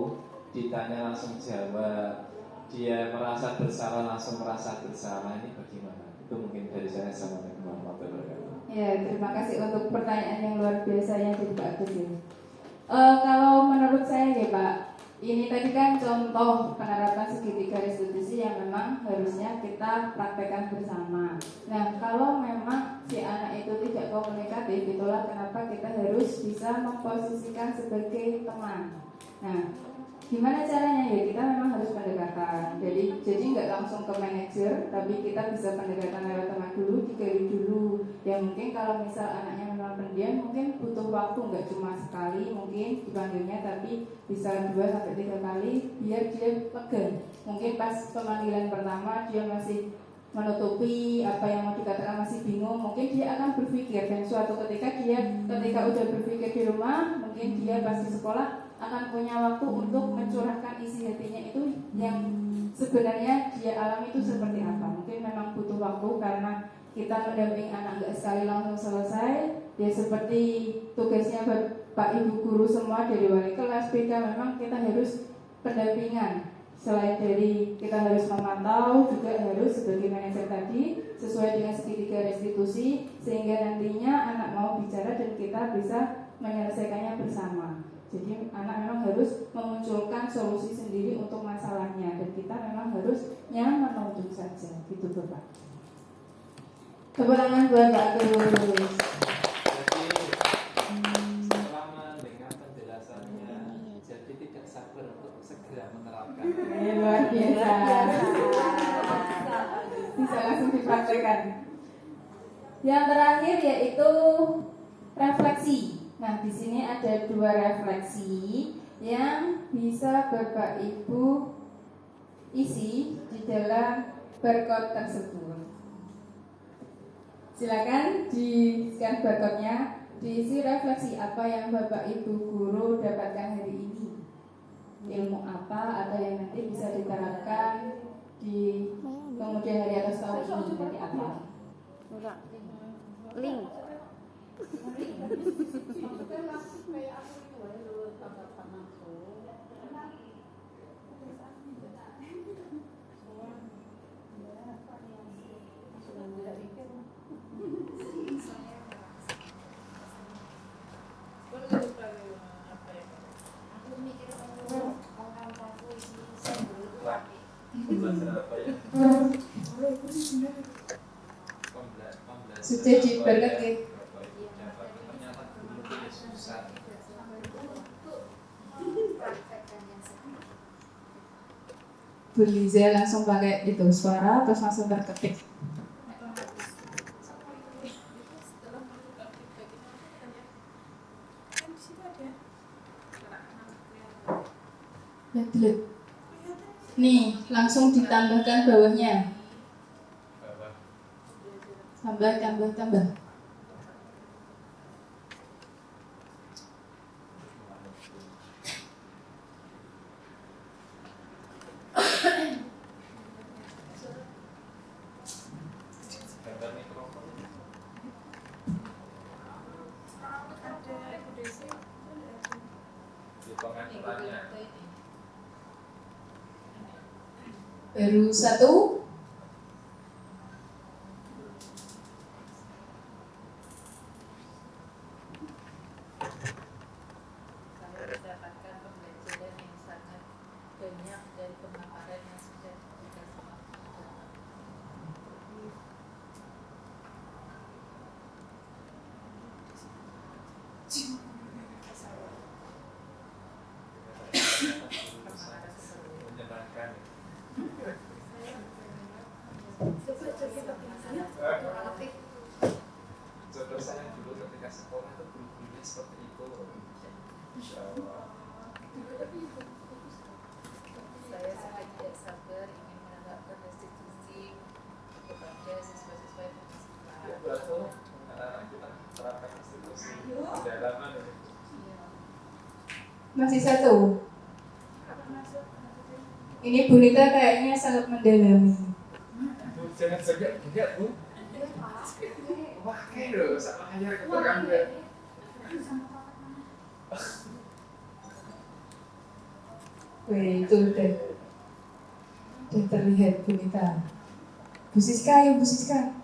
ditanya langsung jawab, dia merasa bersalah langsung merasa bersalah. Ini bagaimana? Itu mungkin dari saya. Assalamualaikum warahmatullahi wabarakatuh. Ya, terima kasih untuk pertanyaan yang luar biasa yang dari Pak Agus ini. Kalau menurut saya ya Pak, ini tadi kan contoh penerapan segitiga restitusi yang memang harusnya kita praktekkan bersama. Nah, kalau memang si anak itu tidak komunikatif, itulah kenapa kita harus bisa memposisikan sebagai teman. Nah, gimana caranya ya? Kita memang harus pendekatan. Jadi nggak langsung ke manajer, tapi kita bisa pendekatan lewat teman dulu, digali dulu. Ya mungkin kalau misal anaknya memang pendiam, mungkin butuh waktu nggak cuma sekali, mungkin dipanggilnya, tapi bisa 2-3 kali biar dia lega. Mungkin pas pemanggilan pertama dia masih menutupi apa yang mau dikatakan, masih bingung, mungkin dia akan berpikir, dan suatu ketika udah berpikir di rumah, mungkin dia pas di sekolah akan punya waktu untuk mencurahkan isi hatinya itu yang sebenarnya dia alami itu seperti apa. Mungkin memang butuh waktu karena kita mendampingi anak nggak sekali langsung selesai. Dia seperti tugasnya Bapak Ibu guru semua dari wali kelas BK, memang kita harus pendampingan. Selain dari kita harus memantau, juga harus sebagai manajer tadi sesuai dengan segitiga restitusi, sehingga nantinya anak mau bicara dan kita bisa menyelesaikannya bersama. Jadi anak memang harus memunculkan solusi sendiri untuk masalahnya, dan kita memang harusnya menuntut saja, gitu Bapak. Tepuk tangan buat Pak Agus. Setelah mendengar penjelasannya, jadi tidak sabar untuk segera menerapkan. Luar biasa. Bisa langsung dipraktekkan. Yang terakhir yaitu refleksi. Nah, di sini ada 2 refleksi yang bisa Bapak Ibu isi di dalam barcode tersebut. Silakan di-scan barcode-nya, diisi refleksi apa yang Bapak Ibu guru dapatkan hari ini. Ilmu apa atau yang nanti bisa diterapkan di kemudian hari atau tahun ini, nanti apa? Link. Sudah di barcode ya? Ternyata dulu itu susah. Bu Liza langsung pakai itu suara terus langsung terketik. Lihat. Nih, langsung ditambahkan bawahnya. Tambah. Baru 1. Jodoh saya dulu ketika sekolah itu guru-gurunya seperti itu. Insya Allah. Saya sangat tidak sabar ingin menegakkan restitusi kepada siswa-siswa yang bersekolah. Ya, betul. Kita terapkan institusi pendalaman ini. Masih 1. Ini Bu Nita kayaknya sangat mendalami. Bu, jangan segiat Bu. Wah, kayak loh, sama aja keterangan gue. Wih, itu udah terlihat Bu Nita. Bu Siska, ya Bu Siska.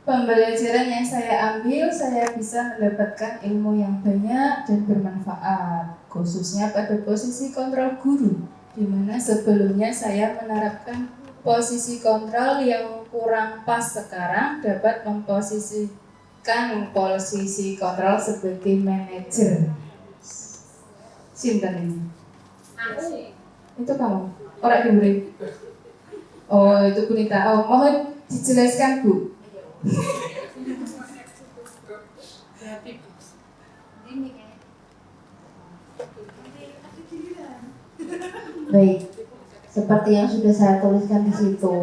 Pembelajaran yang saya ambil, saya bisa mendapatkan ilmu yang banyak dan bermanfaat, khususnya pada posisi kontrol guru, di mana sebelumnya saya menerapkan posisi kontrol yang kurang pas. Sekarang dapat memposisikan posisi kontrol sebagai manajer. Sinten ini? Itu kamu? Orang diberi? Oh, itu Bu Nita. Oh, mohon dijelaskan Bu. Baik, seperti yang sudah saya tuliskan di situ,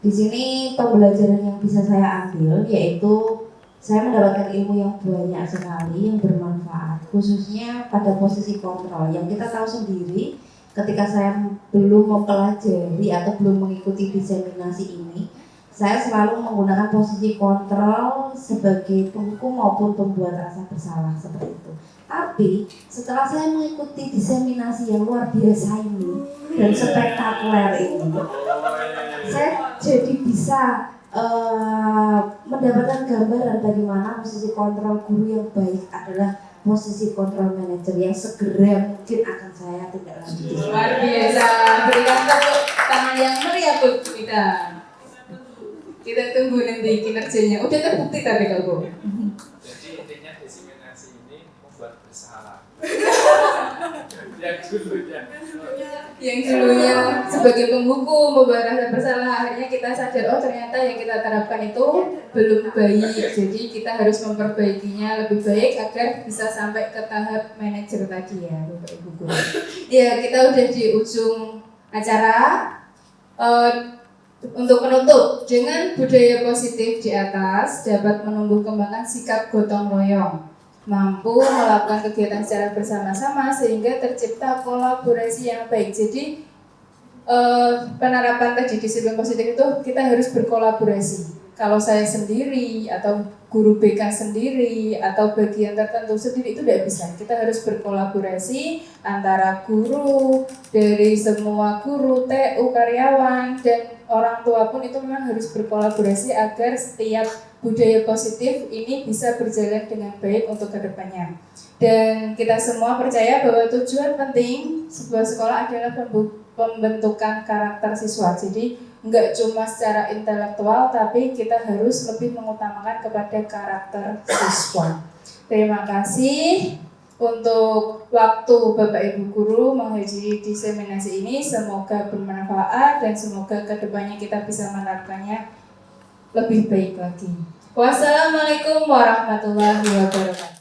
di sini pembelajaran yang bisa saya ambil yaitu saya mendapatkan ilmu yang banyak sekali yang bermanfaat, khususnya pada posisi kontrol. Yang kita tahu sendiri, ketika saya belum mempelajari atau belum mengikuti diseminasi ini, saya selalu menggunakan posisi kontrol sebagai penghukum maupun pembuat rasa bersalah seperti itu. Tapi setelah saya mengikuti diseminasi yang luar biasa ini dan spektakuler ini, saya jadi bisa mendapatkan gambaran bagaimana posisi kontrol guru yang baik adalah posisi kontrol manajer yang segera mungkin akan saya tindak lanjuti. Luar biasa, berikan tepuk tangan yang meriah buat kita. Kita tunggu nanti kinerjanya. Udah terbukti tapi Kak Bu. Jadi intinya diseminasi ini membuat bersalah. Yang dulunya sebagai penghukum membuat rasa bersalah, akhirnya kita sadar oh ternyata yang kita terapkan itu belum baik. Jadi kita harus memperbaikinya lebih baik agar bisa sampai ke tahap manajer tadi ya, Bapak Ibu guru. Ya, kita udah di ujung acara. Untuk penutup, dengan budaya positif di atas dapat menumbuh kembangkan sikap gotong royong, mampu melakukan kegiatan secara bersama-sama sehingga tercipta kolaborasi yang baik. Jadi penerapan tadi disiplin positif itu kita harus berkolaborasi. Kalau saya sendiri atau guru BK sendiri atau bagian tertentu sendiri itu tidak bisa. Kita harus berkolaborasi antara guru, dari semua guru, TU, karyawan, dan orang tua pun itu memang harus berkolaborasi agar setiap budaya positif ini bisa berjalan dengan baik untuk kedepannya. Dan kita semua percaya bahwa tujuan penting sebuah sekolah adalah pembentukan karakter siswa. Jadi enggak cuma secara intelektual, tapi kita harus lebih mengutamakan kepada karakter siswa. Terima kasih untuk waktu Bapak Ibu Guru menghadiri diseminasi ini. Semoga bermanfaat dan semoga kedepannya kita bisa menerapkannya lebih baik lagi. Wassalamualaikum warahmatullahi wabarakatuh.